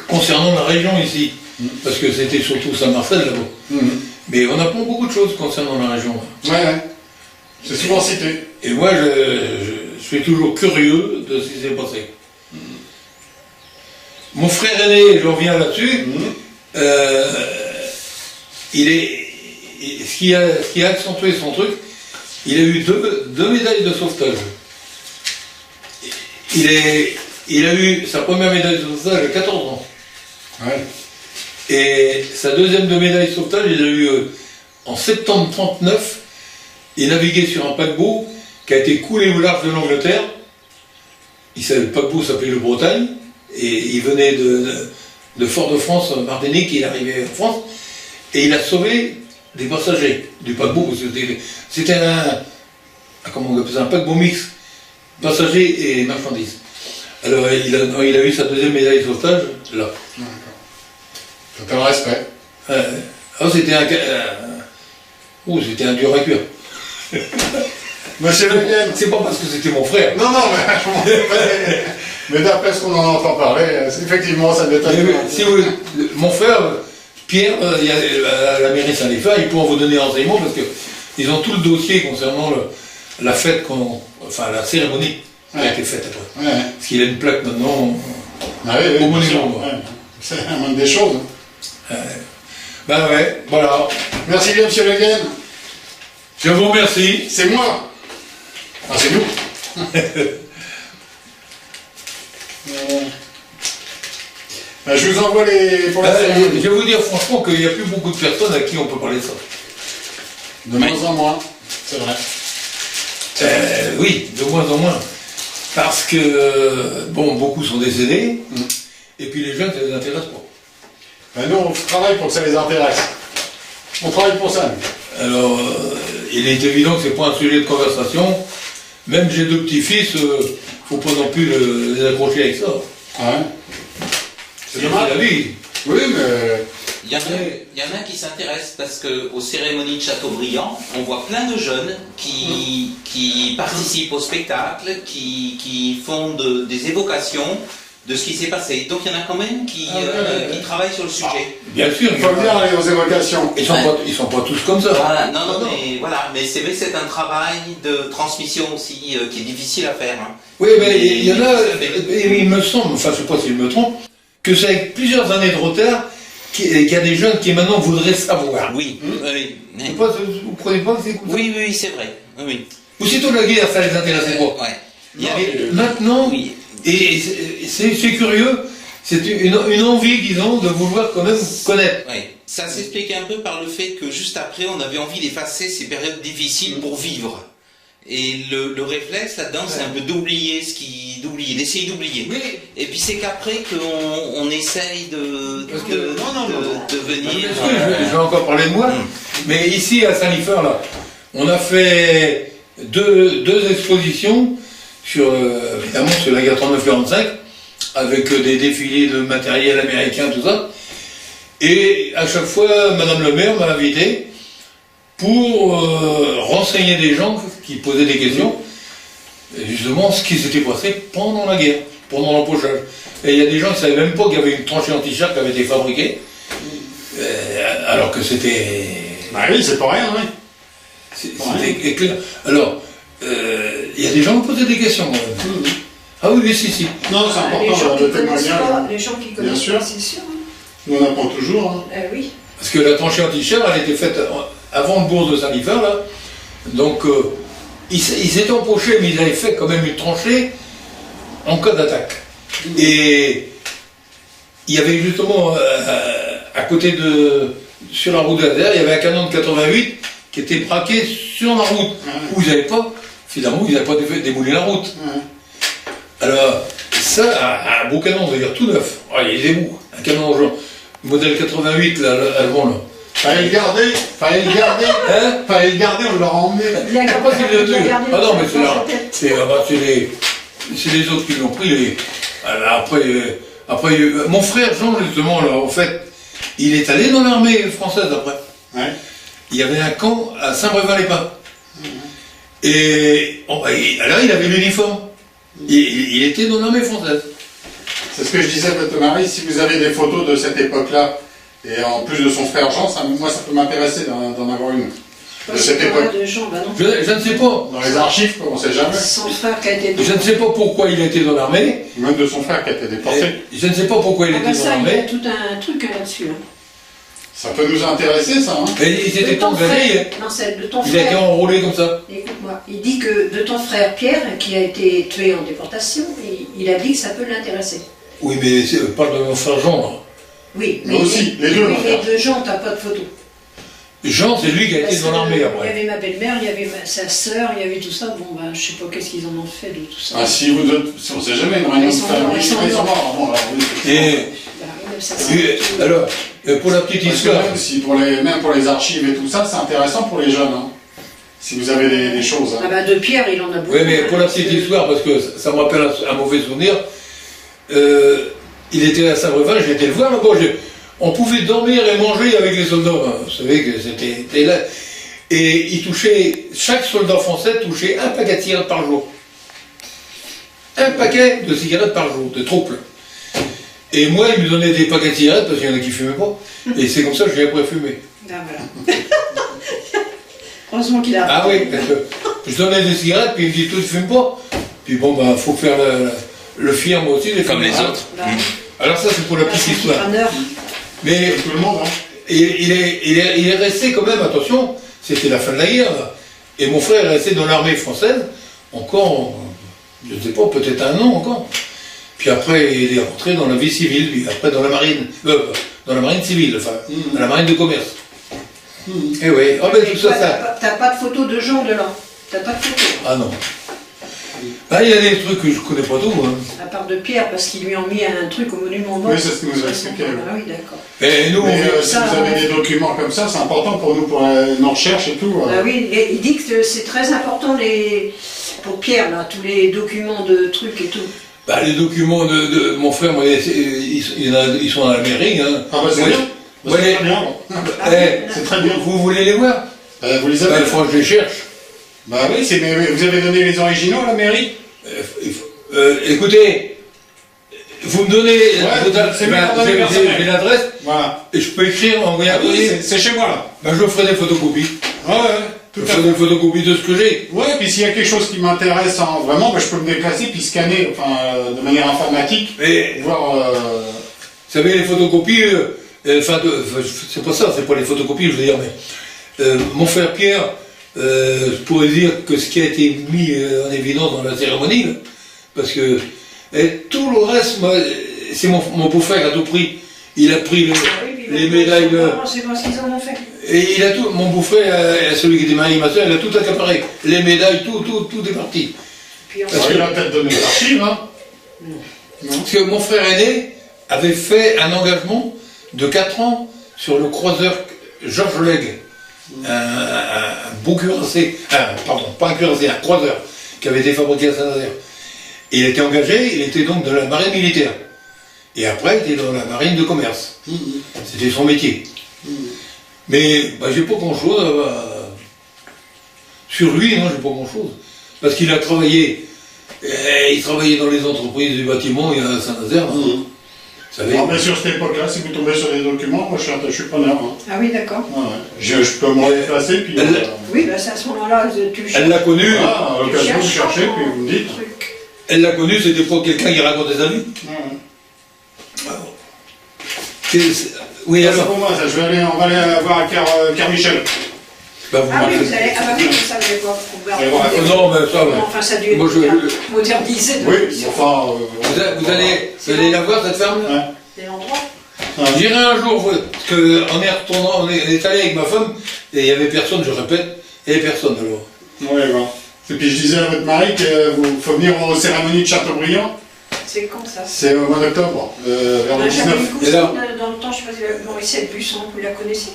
concernant la région ici, parce que c'était surtout Saint-Marcel là-bas. Mais on apprend beaucoup de choses concernant la région. Ouais. C'est souvent cité. Et moi, je suis toujours curieux de ce qui s'est passé. Mon frère aîné, je reviens là-dessus, ce qui a accentué son truc, il a eu deux médailles de sauvetage. Il a eu sa première médaille de sauvetage à 14 ans. Ouais. Et sa deuxième médaille de sauvetage, il a eu en septembre 1939. Il naviguait sur un paquebot qui a été coulé au large de l'Angleterre. Le paquebot s'appelait le Bretagne. Et il venait de Fort-de-France, Martinique, il arrivait en France. Et il a sauvé des passagers du paquebot. Parce que c'était un paquebot mixte, passagers et marchandises. Alors il a eu sa deuxième médaille de sauvetage là. Total respect. C'était un dur à cuire. Monsieur Le Guen. C'est pas parce que c'était mon frère. Non, mais d'après ce qu'on en entend parler, effectivement, ça doit être... Mon frère, Pierre, il y a la mairie Saint-Léfa, ils pourront vous donner renseignements parce qu'ils ont tout le dossier concernant la fête, la cérémonie qui a été faite après. Ouais. Parce qu'il a une plaque maintenant au monument. C'est la moindre des choses. Voilà. Merci bien, monsieur Le Guen. Je vous remercie. C'est moi. Ah, c'est nous. Je vous envoie pour la cérémonie. Je vais vous dire franchement qu'il n'y a plus beaucoup de personnes à qui on peut parler de ça. De moins en moins, c'est vrai. Oui, de moins en moins. Parce que, bon, beaucoup sont décédés, et puis les jeunes, ça les intéresse pas. Ben nous, on travaille pour que ça les intéresse. On travaille pour ça, nous. Alors, il est évident que c'est pas un sujet de conversation. Même j'ai 2 petits-fils, faut pas non plus les accrocher avec ça. Ah ouais. C'est la vie. Oui, mais... Il y en a qui s'intéressent parce qu'aux cérémonies de Châteaubriand, on voit plein de jeunes qui participent au spectacle, qui font des évocations de ce qui s'est passé. Donc il y en a quand même qui travaillent sur le sujet. Bien sûr, il faut bien aller aux évocations. Ils sont pas tous comme ça. Voilà, mais c'est vrai que c'est un travail de transmission aussi qui est difficile à faire. Hein. Oui, mais il y en a, il me semble, enfin je sais pas si je me trompe, que c'est avec plusieurs années de retard qu'il y a des jeunes qui maintenant voudraient savoir. Oui, oui. Vous ne croyez pas que c'est comme ça? Oui, c'est vrai. Oui. Aussitôt la guerre, ça les intéressait pas. Ouais. Maintenant, oui. et c'est curieux, c'est une envie qu'ils ont de vouloir quand même connaître. Oui. Ça s'explique un peu par le fait que juste après, on avait envie d'effacer ces périodes difficiles pour vivre. Et le réflexe là-dedans, c'est un peu d'oublier d'essayer d'oublier. Oui. Et puis c'est qu'après qu'on essaye de venir. Je vais encore parler de moi, mais ici à Saint-Liffeur, là, on a fait deux expositions sur, évidemment, sur la guerre 39-45, avec des défilés de matériel américain, tout ça. Et à chaque fois, Madame le maire m'a invité pour renseigner des gens qui posaient des questions, justement ce qui s'était passé pendant la guerre, pendant l'empochage. Et il y a des gens qui ne savaient même pas qu'il y avait une tranchée anti-char qui avait été fabriquée, alors que c'était... Bah oui, c'est pas rien, oui. C'était clair. Alors, il y a des gens qui posaient des questions. Ah oui, si. Non, c'est important, le témoignage. Les gens qui connaissent pas, c'est sûr. Nous, on apprend toujours. Hein. Oui. Parce que la tranchée anti-char, elle était faite avant le bourg de Saint-Liffeur, là. Donc, ils s'étaient empochés, mais ils avaient fait quand même une tranchée en cas d'attaque. Et il y avait justement, à côté sur la route d'Azer, il y avait un canon de 88 qui était braqué sur la route, où ils n'avaient pas, finalement, ils n'avaient pas démouli la route. Alors, ça, un beau canon, c'est-à-dire tout neuf. Ah, il est beau, un canon genre, modèle 88, là, allemand, là. Fallait le garder, Hein? Fallait le garder, on l'a emmené. Il a Pas qu'il l'a tué. Ah non, mais c'est les autres qui l'ont pris. Après, mon frère Jean, justement, là, en fait, il est allé dans l'armée française après. Ouais. Il y avait un camp à Saint-Brévin-les-Pins. Et alors, il avait l'uniforme. Il était dans l'armée française. C'est ce que je disais à votre mari, si vous avez des photos de cette époque-là, et en plus de son frère Jean, moi ça peut m'intéresser d'en avoir une. De cette époque. De Jean, bah non. Je ne sais pas. Dans les archives, on ne sait jamais. Son frère qui a été... Je ne sais pas pourquoi il était dans l'armée. Même de son frère qui a été déporté. Je ne sais pas pourquoi il était dans ça, il y a l'armée. tout un truc là-dessus. Hein. Ça peut nous intéresser, ça. Hein. Et il s'était De ton engagé. frère. Non, c'est de ton Il a été frère. enrôlé comme ça. Écoute-moi, il dit que de ton frère Pierre, qui a été tué en déportation, il a dit que ça peut l'intéresser. Oui, mais parle de mon frère Jean, là. Oui, Nous aussi, les deux, mon les frère. deux gens, t'as pas de photo. Jean, c'est lui qui a été Parce dans que l'armée Il y après. avait ma belle-mère, il y avait sa sœur, il y avait tout ça. Bon, bah, je sais pas qu'est-ce qu'ils en ont fait de tout ça. Ah, si vous êtes, on ne sait jamais, une réunion de Ils sont famille, morts, ils sont morts. Bon, alors, oui. Et, Bah, 1958. alors, pour la petite Parce que histoire, même pour les archives et tout ça, c'est intéressant pour les jeunes. Hein. Si vous avez des choses. Hein. Ah bah, de Pierre, il en a beaucoup. oui, mais pour la petite histoire, parce que ça me rappelle un mauvais souvenir, il était à Saint-Brévin, j'ai été le voir là-bas, on pouvait dormir et manger avec les soldats, hein. Vous savez que c'était là. Et chaque soldat français touchait un paquet de cigarettes par jour. Un paquet de cigarettes par jour, de trop plein. Et moi, il me donnait des paquets de cigarettes, parce qu'il y en a qui ne fumaient pas. Et c'est comme ça que j'ai appris à fumer. Ah, voilà. Heureusement qu'il a... Ah oui, parce que je donnais des cigarettes, puis il me dit, toi, tu fumes pas. Puis bon, bah, faut faire le fier, moi aussi. Comme les autres. Bah, Alors ça, c'est pour la petite histoire. Mais Tout le monde, hein. il est resté quand même, attention, c'était la fin de la guerre, là. Et mon frère est resté dans l'armée française, encore, je ne sais pas, peut-être 1 an encore. Puis après, il est rentré dans la vie civile, puis après dans la marine civile, enfin, dans la marine de commerce. Et oui, oh ben tout ça, ça... T'as pas de photo de Jean dedans. T'as pas de photo. Ah non. Ah, il y a des trucs que je connais pas tout, moi. À part de Pierre, parce qu'ils lui ont mis un truc au monument mort. Oui, c'est ce que vous avez expliqué. Ah oui, d'accord. Et nous, Mais on... si ça, vous avez des documents comme ça, c'est important pour nous, pour nos recherches et tout. Ah oui, et il dit que c'est très important pour Pierre, là, tous les documents de trucs et tout. Bah, les documents de mon frère, moi, ils sont à la mairie. Hein. Ah bah c'est Ouais. bien. Bah, c'est Ouais. très bien. Eh, C'est très bien. vous voulez les voir? Vous les Bah, avez il faut que je les cherche. Bah oui, mais vous avez donné les originaux à la mairie? Écoutez, vous me donnez c'est bien qu'on donne les personnels. j'ai l'adresse Voilà. et je peux écrire, envoyer un Ah oui, courrier. c'est chez moi là. Ben, je ferai des photocopies. Ouais, Je tout à ferai fait. des photocopies de ce que j'ai. Ouais, puis s'il y a quelque chose qui m'intéresse vraiment, bah, je peux me déplacer puis scanner, de manière informatique, Mais, voir. vous savez, les photocopies, c'est pas ça, c'est pas les photocopies, je veux dire, mais mon frère Pierre, je pourrais dire que ce qui a été mis en évidence dans la cérémonie, là, parce que tout le reste, moi, c'est mon beau-frère qui a tout pris. Il a pris les médailles. C'est pas ce qu'ils en ont fait. Et il a tout, mon beau-frère, celui qui était marié, ma soeur, il a tout accaparé. Les médailles, tout est parti. Puis on il a peut-être donné l'archive, hein. Parce que mon frère aîné avait fait un engagement de 4 ans sur le croiseur Georges Legge, un beau cuirassé, pardon, pas un cuirassé, un croiseur, qui avait été fabriqué à Saint-Nazaire. Et il était engagé, il était donc dans la marine militaire. Et après, il était dans la marine de commerce. C'était son métier. Mais bah, j'ai pas grand-chose sur lui, non, j'ai pas grand-chose. Parce qu'il a travaillé, il travaillait dans les entreprises du bâtiment et à Saint-Nazaire. Vous savez. Alors, bien sûr, cette époque-là, si vous tombez sur les documents, moi je suis preneur. Hein. Ah oui, d'accord. Ouais, ouais. Je peux me déplacer, puis. Oui, bah, c'est à ce moment-là, tu Elle l'a connu, à l'occasion, vous cherchez, puis vous me dites. elle l'a connu, c'était pas quelqu'un qui racontait sa vie. Ouais. Oui, Ça, c'est alors. pour moi, ça. On va aller voir à Carmichel. Bah, vous Ah oui, marquez. vous allez. Ah bah oui, ça, vous allez voir. Allez voir. Non, mais ça, ouais. Enfin, ça a dû Moi, être modernisé. Oui, enfin. Vous allez la voir, cette femme? Ouais. Des endroits. J'irai un jour, parce qu'on est retournant, on est allé avec ma femme, et il n'y avait personne, je répète, il n'y avait personne alors. Oui, bon. Et puis je disais à votre mari qu'il faut venir aux cérémonies de Châteaubriand. C'est quand ça? C'est au mois d'octobre, vers le J'avais une 19. cousine Et là dans le temps, je sais pas si Mauricette Busson, vous la connaissez?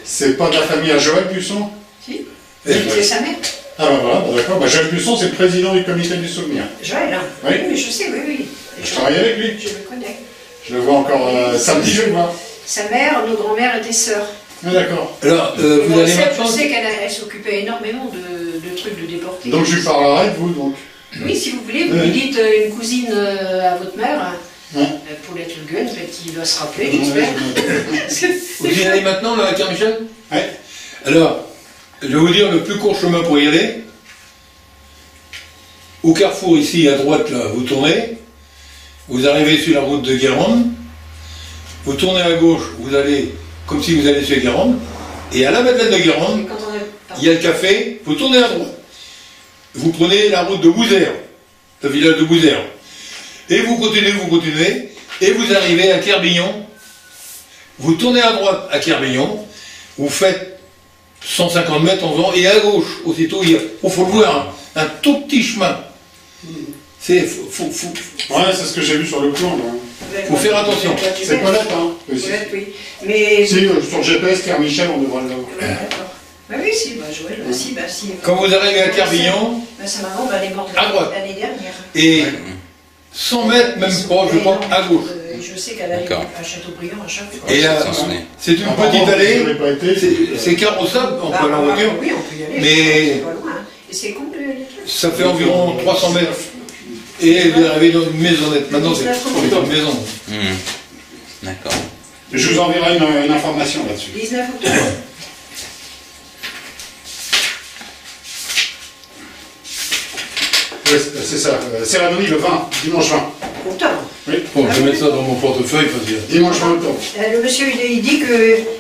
C'est pas de la famille à Joël Busson? Si. Et- C'est sa mère. Ah bah voilà, bon, d'accord. Bah, Joël Busson, c'est le président du comité du souvenir. Joël, hein? Oui. Mais je sais, oui, oui. Je travaille avec lui. Je le connais. Je le vois encore samedi, je le vois. Sa mère, nos grands-mères étaient sœurs. Ah d'accord. Alors, Et vous allez Mauricette, maintenant. je sais qu'elle s'occupait énormément de trucs de déportés. Donc je lui parlerai de vous, donc. Oui, si vous voulez, vous Oui. lui dites une cousine à votre mère, Ouais. Paulette Le Gun, qui doit se rappeler, Ouais, j'espère. Vous y allez maintenant, là, à Pierre-Michel? Ouais. Alors, je vais vous dire le plus court chemin pour y aller. Au carrefour, ici, à droite, là, vous tournez. Vous arrivez sur la route de Guérande. Vous tournez à gauche, vous allez comme si vous allez sur Guérande. Et à la Madeleine de Guérande, Et quand on est- il y a le café, vous tournez à droite. Vous prenez la route de Bouzère, le village de Bouzère. Et vous continuez, et vous arrivez à Quirbillon. Vous tournez à droite à Quirbillon, vous faites 150 mètres en faisant, et à gauche, aussitôt, il faut le voir, un tout petit chemin. C'est, Ouais, c'est ce que j'ai vu sur le plan. Là. faut faire attention. C'est pas net, hein. Aussi. Joël, oui. Mais. Si, sur le GPS, Pierre Michel, on devrait le voir. Ouais, d'accord. Bah oui, si, bah Joël, si, bah si. Quand vous arrivez à Quirbillon, Bah, sa maman, bah, elle est morte À droite. l'année dernière. et 100 mètres, même pas, je pense, à gauche. Je sais qu'elle allait D'accord. à Châteaubriand à chaque fois. Et S'en souvenir. c'est une Ah, par petite contre, allée, vous n'avez pas été. c'est carrossable, on peut aller en Bah, voiture, oui, on peut y aller. mais- C'est pas loin. Hein. Et c'est con, les trucs. ça fait environ 300 mètres. Et vous arrivez dans une maisonnette. Maintenant, c'est une maison. D'accord. Je vous enverrai une information là-dessus. 19 octobre. Ouais, c'est ça. Cérémonie le 20, dimanche 20. Octobre. Oui, Bon, je vais mettre ça dans mon portefeuille parce que. dimanche 20 octobre. Le monsieur, il dit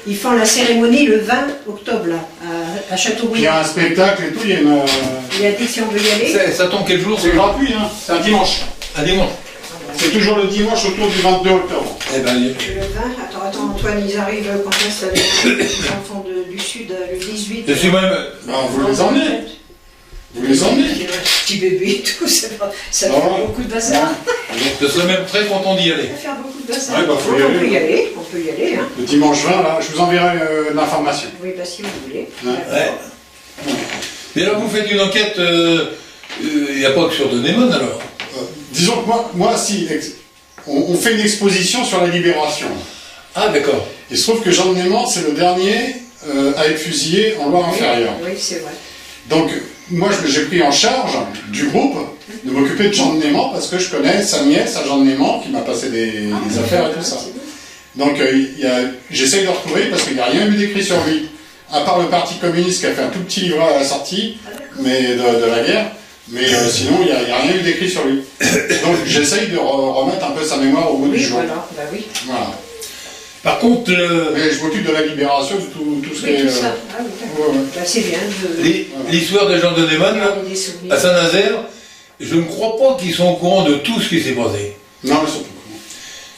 qu'ils font la cérémonie le 20 octobre, là, à Il y a Châteaubriand. un spectacle et tout, il y a une. Il a dit si on veut y aller. Ça tombe quel jour? C'est gratuit, hein. C'est un dimanche. Un dimanche. C'est toujours le dimanche autour du 22 octobre. Eh ben, Le 20, attends, Antoine, ils arrivent quand est-ce les enfants du Sud, le 18. je suis même. Ben, vous les emmenez. Vous les emmenez? Il y a un petit bébé et tout, ça Ah fait ouais. beaucoup de bazar. Je serais même très content d'y aller. Ça va faire beaucoup de bazar. Ouais, bah, faut y on aller. peut y aller, on peut y aller. Hein. Le dimanche 20, là, je vous enverrai l'information. Oui, bah si vous voulez. Ouais. D'accord. Mais alors vous faites une enquête, il n'y a pas que sur Denémone alors. Disons que moi si, on fait une exposition sur la libération. Ah d'accord. Il se trouve que Jean de Néman, c'est le dernier à être fusillé en Loire-Inférieure. Oui, c'est vrai. Donc, moi, j'ai pris en charge du groupe de m'occuper de Jean de Néman parce que je connais sa nièce à Jean de Néman qui m'a passé des affaires et tout ça. Donc, j'essaye de le retrouver parce qu'il n'y a rien eu d'écrit sur lui. À part le Parti communiste qui a fait un tout petit livret à la sortie mais de la guerre. Mais sinon, il n'y a rien eu d'écrit sur lui. Donc, j'essaye de remettre un peu sa mémoire au bout du Oui, jour. voilà, bah oui. Voilà. Par contre, Mais je m'occupe de la libération, de tout ce qui Oui, est... tout ça. Ah oui, d'accord. ouais, ouais. Bah, c'est bien de l'histoire de Jean de Denémone, là, garder des souvenirs. à Saint-Nazaire, je ne crois pas qu'ils sont au courant de tout ce qui s'est passé. Non, mais surtout.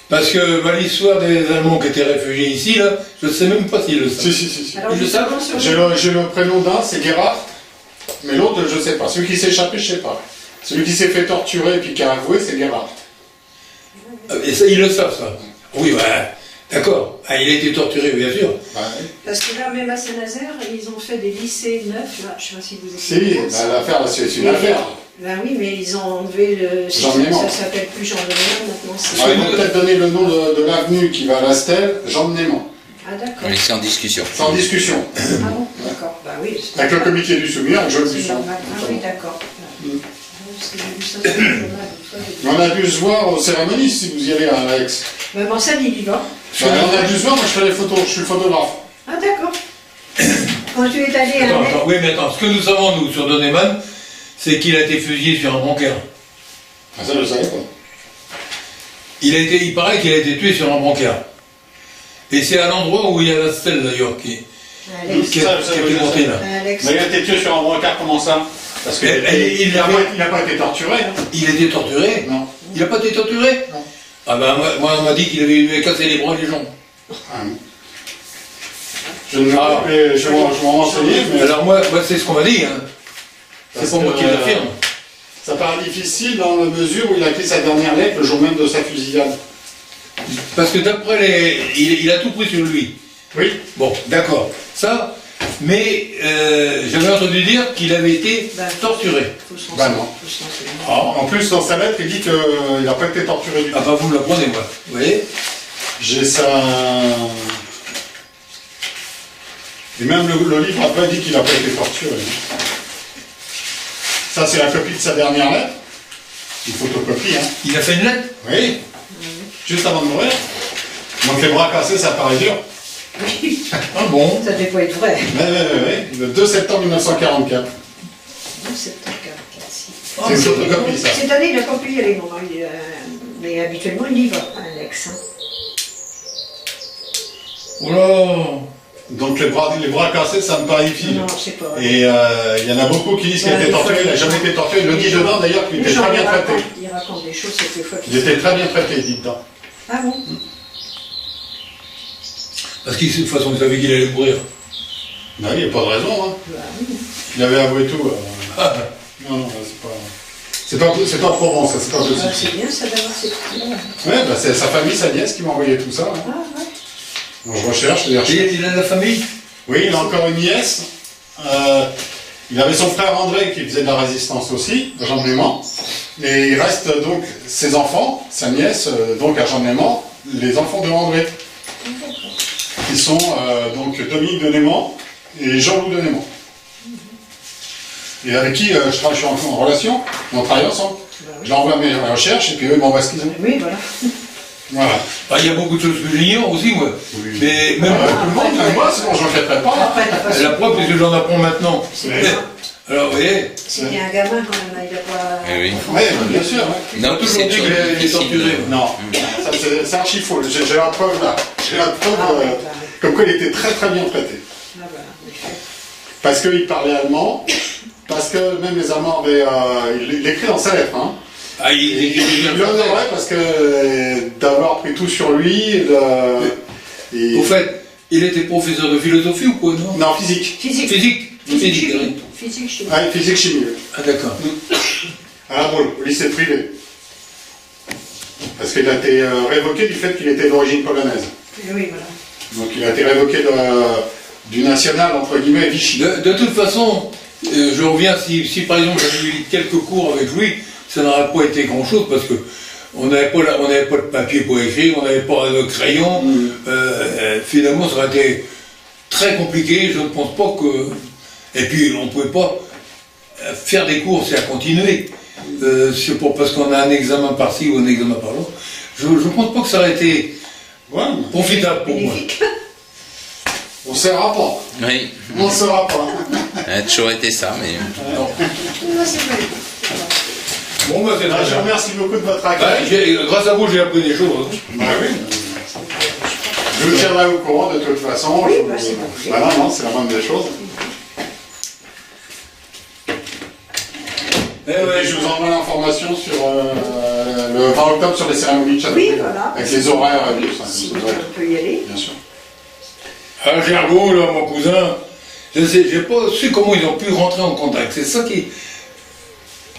Parce que l'histoire des Allemands qui étaient réfugiés ici, là, je ne sais même pas s'ils le savent. Si. Alors, Je sais. justement, sur J'ai le prénom d'un, c'est Gerhard, mais l'autre, je ne sais pas. Celui qui s'est échappé, je ne sais pas. Celui qui s'est fait torturer et puis qui a avoué, c'est Gerhard. Et ça, ils le savent, ça. Oui, ouais. D'accord. Ah, il a été torturé, bien sûr. Ouais. Parce que là, même à Saint-Nazaire, ils ont fait des lycées neufs. Là, je ne sais pas si vous Si, étiez au courant, ça. l'affaire, c'est une affaire. Ben oui, mais ils ont enlevé le. Jean Néman. Ça s'appelle plus Jean Néman maintenant. c'est- Ah, ils vont peut-être donner le nom de l'avenue qui va à la Stèle, Jean de Néman. Ah d'accord. Oui, c'est en discussion. C'est en discussion. Ah bon, d'accord. Bah oui. c'est- Avec le comité du souvenir, avec Joël C'est Buisson. normal. Ah oui, d'accord. Mm. Parce que j'ai vu ça sur le journal, une fois, j'ai vu. On a dû se voir aux cérémonies si vous y allez à Aix. Mais bon, ça, il y va. On a dû se voir, moi je fais les photos, je suis photographe. Ah d'accord. Quand tu es allé à Attends, oui, mais attends. Ce que nous savons, nous, sur Denémone, c'est qu'il a été fusillé sur un brancard. Ah, ça, je ne savais pas. Il paraît qu'il a été tué sur un brancard. Et c'est à l'endroit où il y a la stèle, d'ailleurs, qui Alex. qui a été montée, là. Alex. Mais il a été tué sur un brancard, comment ça? Parce qu'il il n'a pas été torturé. Hein. Il a été torturé. Non. Il n'a pas été torturé. Non. Ah ben, moi, on m'a dit qu'il avait cassé les bras et les jambes. Ah, non. Je ne je vais m'en renseigner, mais Alors moi c'est ce qu'on m'a dit. Hein. C'est Parce pas moi que, qui l'affirme. ça paraît difficile dans la mesure où il a écrit sa dernière lettre le jour même de sa fusillade. Parce que d'après il a tout pris sur lui. Oui. Bon, d'accord. Ça, mais j'avais entendu dire qu'il avait été torturé. Faut se Bah renseigner, non. faut se renseigner. En plus, dans sa lettre, il dit qu'il n'a pas été torturé du tout. Ah bah vous me l'apprenez, moi. Vous voyez? J'ai ça. Et même le livre après dit qu'il n'a pas été torturé. Ça, c'est la copie de sa dernière lettre. Une photocopie, hein. Il a fait une lettre. Oui. Juste avant de mourir. Donc les bras cassés, ça paraît dur. Ah bon? Ça devait pas être vrai. Oui. Le 2 septembre 1944. 12 septembre 44, si. C'est une photocopie, ça. Cette année, il n'a pas pu y aller, non, mais habituellement, il y va, Alex. Hein. Oh là. Donc les bras cassés, ça me paraît difficile. Non, c'est pas vrai. Et il y en a beaucoup qui disent qu'il a été torturé. Il n'a jamais été torturé. Il le dit dedans d'ailleurs qu'il Les était gens, très bien ils traité. racontent- Il raconte des choses, c'est des fois Il était très bien traité, il dit dedans. Ah bon? Parce qu'il de toute façon, il savait qu'il allait mourir. Non, il n'y a pas de raison. Hein. Bah oui. Il avait avoué tout. Non, c'est pas Provence, ça, c'est pas Ah, possible. c'est bien ça d'avoir ces petits-là. Ouais, bah, c'est sa famille, sa nièce qui m'a envoyé tout ça. Hein. Ah ouais. Donc, je recherche, les recherches. Il a de la famille? Oui, il a encore une nièce. Il avait son frère André qui faisait de la résistance aussi, à Jean de Néman. Et il reste donc ses enfants, sa nièce, donc à Jean de Néman, les enfants de André. Qui sont donc Dominique de Néman et Jean-Loup de Néman. Et avec qui je suis en relation, on travaille ensemble. Bah oui. Je leur envoie mes recherches et puis eux ils m'envoient ce qu'ils ont. Oui, voilà. Voilà. Ah, il y a beaucoup de choses que j'ignore aussi, moi. Oui. Mais même Tout le monde, même moi, sinon je n'enquêterais pas. Après, t'as pas la preuve, c'est que j'en apprends maintenant. C'est Ouais. bien. Alors, vous voyez, C'était un gamin quand même, il a pas. Eh oui. Oui, bien sûr. Ouais. Non, toujours c'est dit une qu'il chose a été difficile. torturé. Non, ça, c'est archi faux. J'ai la preuve là. J'ai la preuve Ah ouais, bah comme quoi il était très très bien traité. Ah bah, en effet. Parce qu'il parlait allemand, parce que même les Allemands avaient. Il l'écrit dans sa lettre. Hein. ah, il écrit bien Il le français. l'honorait parce que d'avoir pris tout sur lui. Et... Au fait, il était professeur de philosophie ou quoi, non? Non, physique. Physique. Physique. Physique Physique, chimie. Physique chimie. Ah, physique chimie. Ah d'accord. À la Baule, au lycée privé. Parce qu'il a été révoqué du fait qu'il était d'origine polonaise. Oui, voilà. Donc il a été révoqué du national, entre guillemets, Vichy. De toute façon, je reviens, si par exemple j'avais eu quelques cours avec lui, ça n'aurait pas été grand-chose parce que on n'avait pas de papier pour écrire, on n'avait pas de crayon. Finalement, ça aurait été très compliqué. Je ne pense pas que... Et puis, on ne pouvait pas faire des cours, c'est à continuer. C'est pas parce qu'on a un examen par-ci ou un examen par-là. Je ne pense pas que ça aurait été profitable pour moi. Bénéfique. On ne saura pas. Oui, On ne saura pas. ça a toujours été ça, mais... Non, c'est pas lui. Bon, bah, c'est Ah, très je vous bien. remercie beaucoup de votre Bah, accueil. grâce à vous, j'ai appris des choses. Bah oui. Je vous tiendrai au courant de toute façon. Oui, Je- bah, c'est bon. Voilà, non, c'est la moindre des choses. Et je vous envoie l'information sur le 20 octobre sur les cérémonies de Châteaubriand. Oui, voilà. Avec les horaires et tout ça. Si Vous aurez- on peut y aller. Bien sûr. À Gergaud, là, mon cousin, j'ai pas su comment ils ont pu rentrer en contact. C'est ça qui...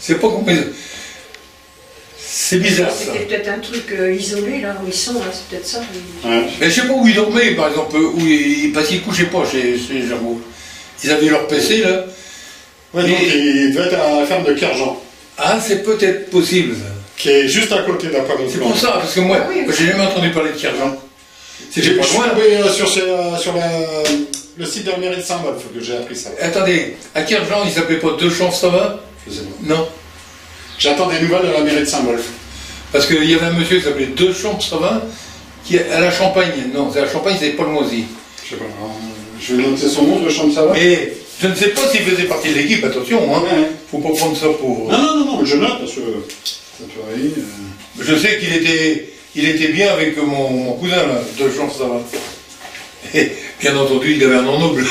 C'est pas comment ils... C'est bizarre, ça. C'était peut-être un truc isolé, là où ils sont, là, c'est peut-être ça. Ouais. Mais je sais pas où ils dormaient, par exemple, parce qu'ils couchaient pas chez Gergaud. Ils avaient leur PC, là. Ouais, donc il devait être à la ferme de Kerjean, Ah, c'est peut-être possible, ça. qui est juste à côté de la Pointe C'est pour ça, parce que moi, Ah oui, oui. j'ai jamais entendu parler de Kerjean. C'était Je pas suis loin. tombé sur le site de la mairie de Saint-Wolf que j'ai appris ça. Attendez, à Kerjean, il s'appelait pas Deux Champs, ça va? Je sais pas. Non. J'attends des nouvelles de la mairie de Saint-Wolf. Parce qu'il y avait un monsieur qui s'appelait Deux Champs, ça va? Qui à la Champagne. Non, c'est à la Champagne, c'est pas le Moisy. Je sais pas. Je vais noter son nom, le champ de Saint-Wolf. Mais je ne sais pas s'il faisait partie de l'équipe, attention, hein. Ouais. Faut pas prendre ça pour... Non, je note parce que ça peut arriver. Je sais qu'il était bien avec mon cousin, là, Deux Champs, ça va. Et bien entendu, il avait un nom noble.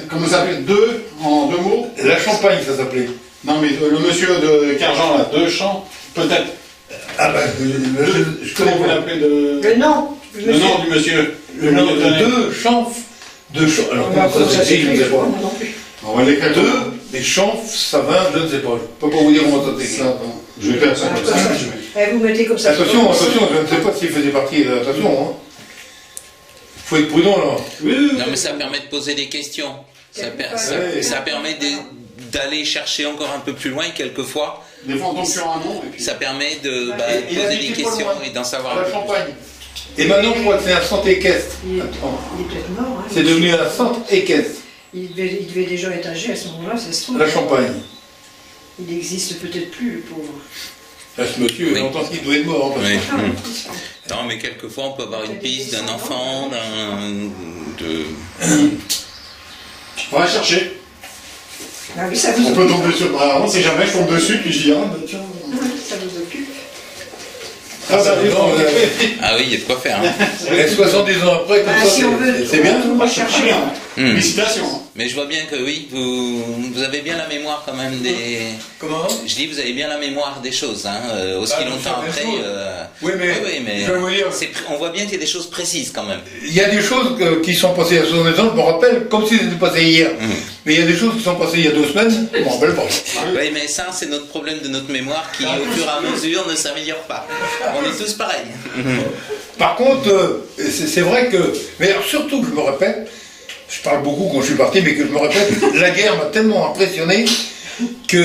Comment ça s'appelle? Deux, en deux mots? La Champagne, ça s'appelait. Non, mais le monsieur de Kerjean, là, deux champs, peut-être. Ah ben, je Comment connais vous pas. l'appelez de... Le nom. Le nom du monsieur. Le nom de milieu Deux Champs. Deux Champs. Alors, Comment comment ça s'écrit, je ne sais moi pas. non plus. On va l'écrire. Deux, des Champs, Savin, je ne sais pas. Je ne peux pas vous dire comment ça s'écrit. Ça va. Je vais faire ça comme ça. Vous mettez comme ça. Attention, attention, je ne sais pas s'il faisait partie. Attention, hein. Faut être prudent, là. Non, mais ça permet de poser des questions. Ouais. Ça permet d'aller chercher encore un peu plus loin, quelquefois. Des fois, on tombe sur un nom. Et puis... Ça permet de Il poser habitait des pas questions loin, et d'en à savoir un la peu plus. Champagne. Et maintenant, je crois que c'est un centre équestre. Il est Attends. peut-être mort. Hein. C'est devenu un centre équestre. Il devait déjà être âgé à ce moment-là, ça se trouve. La Champagne. Il n'existe peut-être plus, le pauvre. Là, ce monsieur, Oui. j'entends qu'il doit être mort. Parce que- Oui. Ah, Mm. c'est ça. Non, mais quelquefois, on peut avoir une piste d'un enfant, de... On va chercher. Ah oui, ça vous On peut occupe. tomber sur... Ah, on sait jamais, je tombe dessus, puis je dis, ah, bah tiens... Ça vous occupe. Ah, bah, non, Ah oui, il y a de quoi faire. Hein. et 70 ans après, comme Ah, ça, si on veut, c'est bien. on va Très chercher. bien. Hmm. Félicitations. Mais je vois bien que oui, vous avez bien la mémoire quand même des... Comment? Je dis, vous avez bien la mémoire des choses, hein, aussi Bah, longtemps des après. choses. Oui, mais je vais vous dire, on voit bien qu'il y a des choses précises quand même. il y a des choses qui sont passées il y a 70 ans, je me rappelle comme si c'était passé hier. Mais il y a des choses qui sont passées il y a 2 semaines, je ne me rappelle pas. Oui, mais ça, c'est notre problème de notre mémoire qui, au fur et à mesure, ne s'améliore pas. On est tous pareils. Par contre, c'est vrai que, mais alors surtout que je me répète, je parle beaucoup quand je suis parti, mais que je me répète, la guerre m'a tellement impressionné que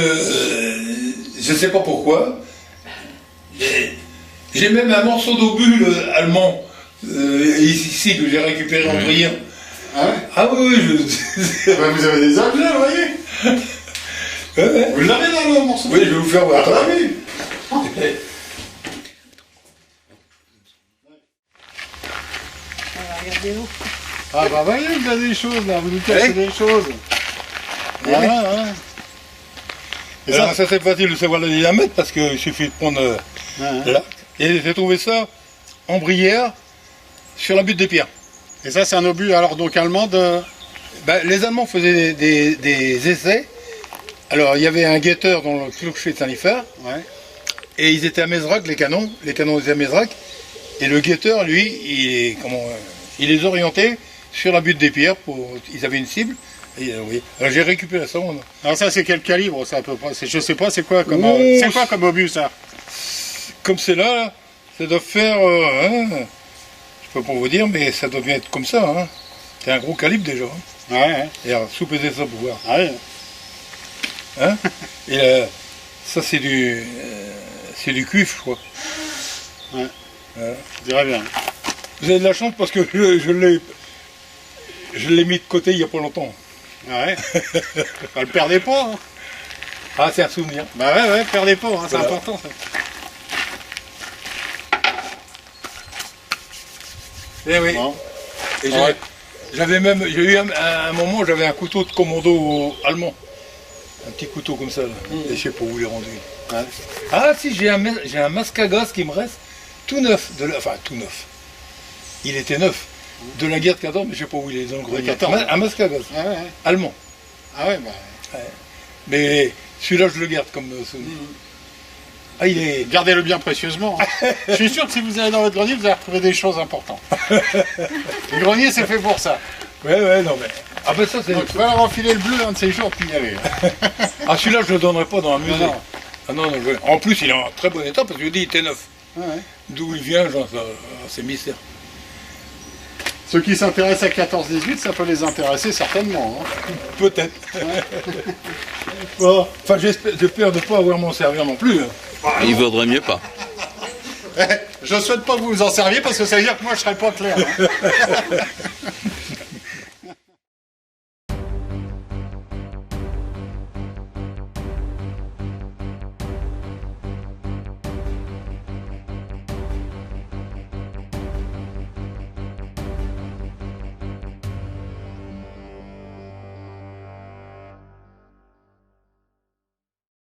je ne sais pas pourquoi. J'ai même un morceau d'obus allemand ici que j'ai récupéré en priant. Ah ouais? Ah oui, Bah, vous avez des objets, vous voyez? ouais. Vous l'avez dans le morceau? Oui, je vais vous faire voir. Ah bah oui. Regardez-vous. Ah bah voyez, vous avez des choses là, vous nous cachez Oui. des choses. Voilà, Et ça, c'est facile de savoir le diamètre parce qu'il suffit de prendre là. Et j'ai trouvé ça en Brière sur la butte des pierres. Et ça, c'est un obus alors donc allemand de... Ben, les Allemands faisaient des essais. Alors, il y avait un guetteur dans le clocher de Saint-Liphard, Ouais. et ils étaient à Mézrac, les canons étaient à Mézrac, et le guetteur, lui, il les orientait sur la butte des pierres, ils avaient une cible. Et, oui. Alors j'ai récupéré ça. Alors ça c'est quel calibre ça à peu près? Je sais pas, c'est quoi comme obus ça? Comme c'est là, ça doit faire, je peux pas vous dire, mais ça doit bien être comme ça. Hein. C'est un gros calibre déjà. Hein. Ouais. Et alors, sous-peser ça pour voir. Ouais. Hein. Et ça c'est du cuivre, je crois. Ouais. Je dirais bien. Vous avez de la chance parce que je l'ai mis de côté il y a pas longtemps. Ouais. Bah, le perdez pas. Hein. Ah, c'est un souvenir. Bah ouais, perdez pas, hein, c'est voilà. important ça. Eh oui. Bon. Et Ouais. j'ai eu un moment, j'avais un couteau de commando allemand. Un petit couteau comme ça, là. Et je sais pas où il est rendu. Ouais. Ah si, j'ai un masque à gaz qui me reste, tout neuf. Enfin, tout neuf. Il était neuf. De la guerre de 14, mais je sais pas où il est dans le grenier. 14. Un masque à gaz. Ouais. Allemand. Ah ouais, bah. Ouais. Mais celui-là, je le garde comme souvenir. Ah, il est... Gardez-le bien précieusement. Hein. Je suis sûr que si vous allez dans votre grenier, vous allez retrouver des choses importantes. Le grenier, c'est fait pour ça. Ouais, non mais... Ah ben ça, c'est... Donc, tu vas leur enfiler le bleu un de ces jours, puis y aller. Ah, celui-là, je le donnerai pas dans un musée. Non. Ah non, en plus, il est en très bon état, parce que je dis, il était neuf. Ouais. D'où il vient, genre, c'est mystère. Ceux qui s'intéressent à 14-18, ça peut les intéresser certainement. Hein. Peut-être. Bon, enfin, j'espère ne pas avoir m'en servir non plus. Il vaudrait mieux pas. Je souhaite pas que vous vous en serviez parce que ça veut dire que moi je serai pas clair. Hein.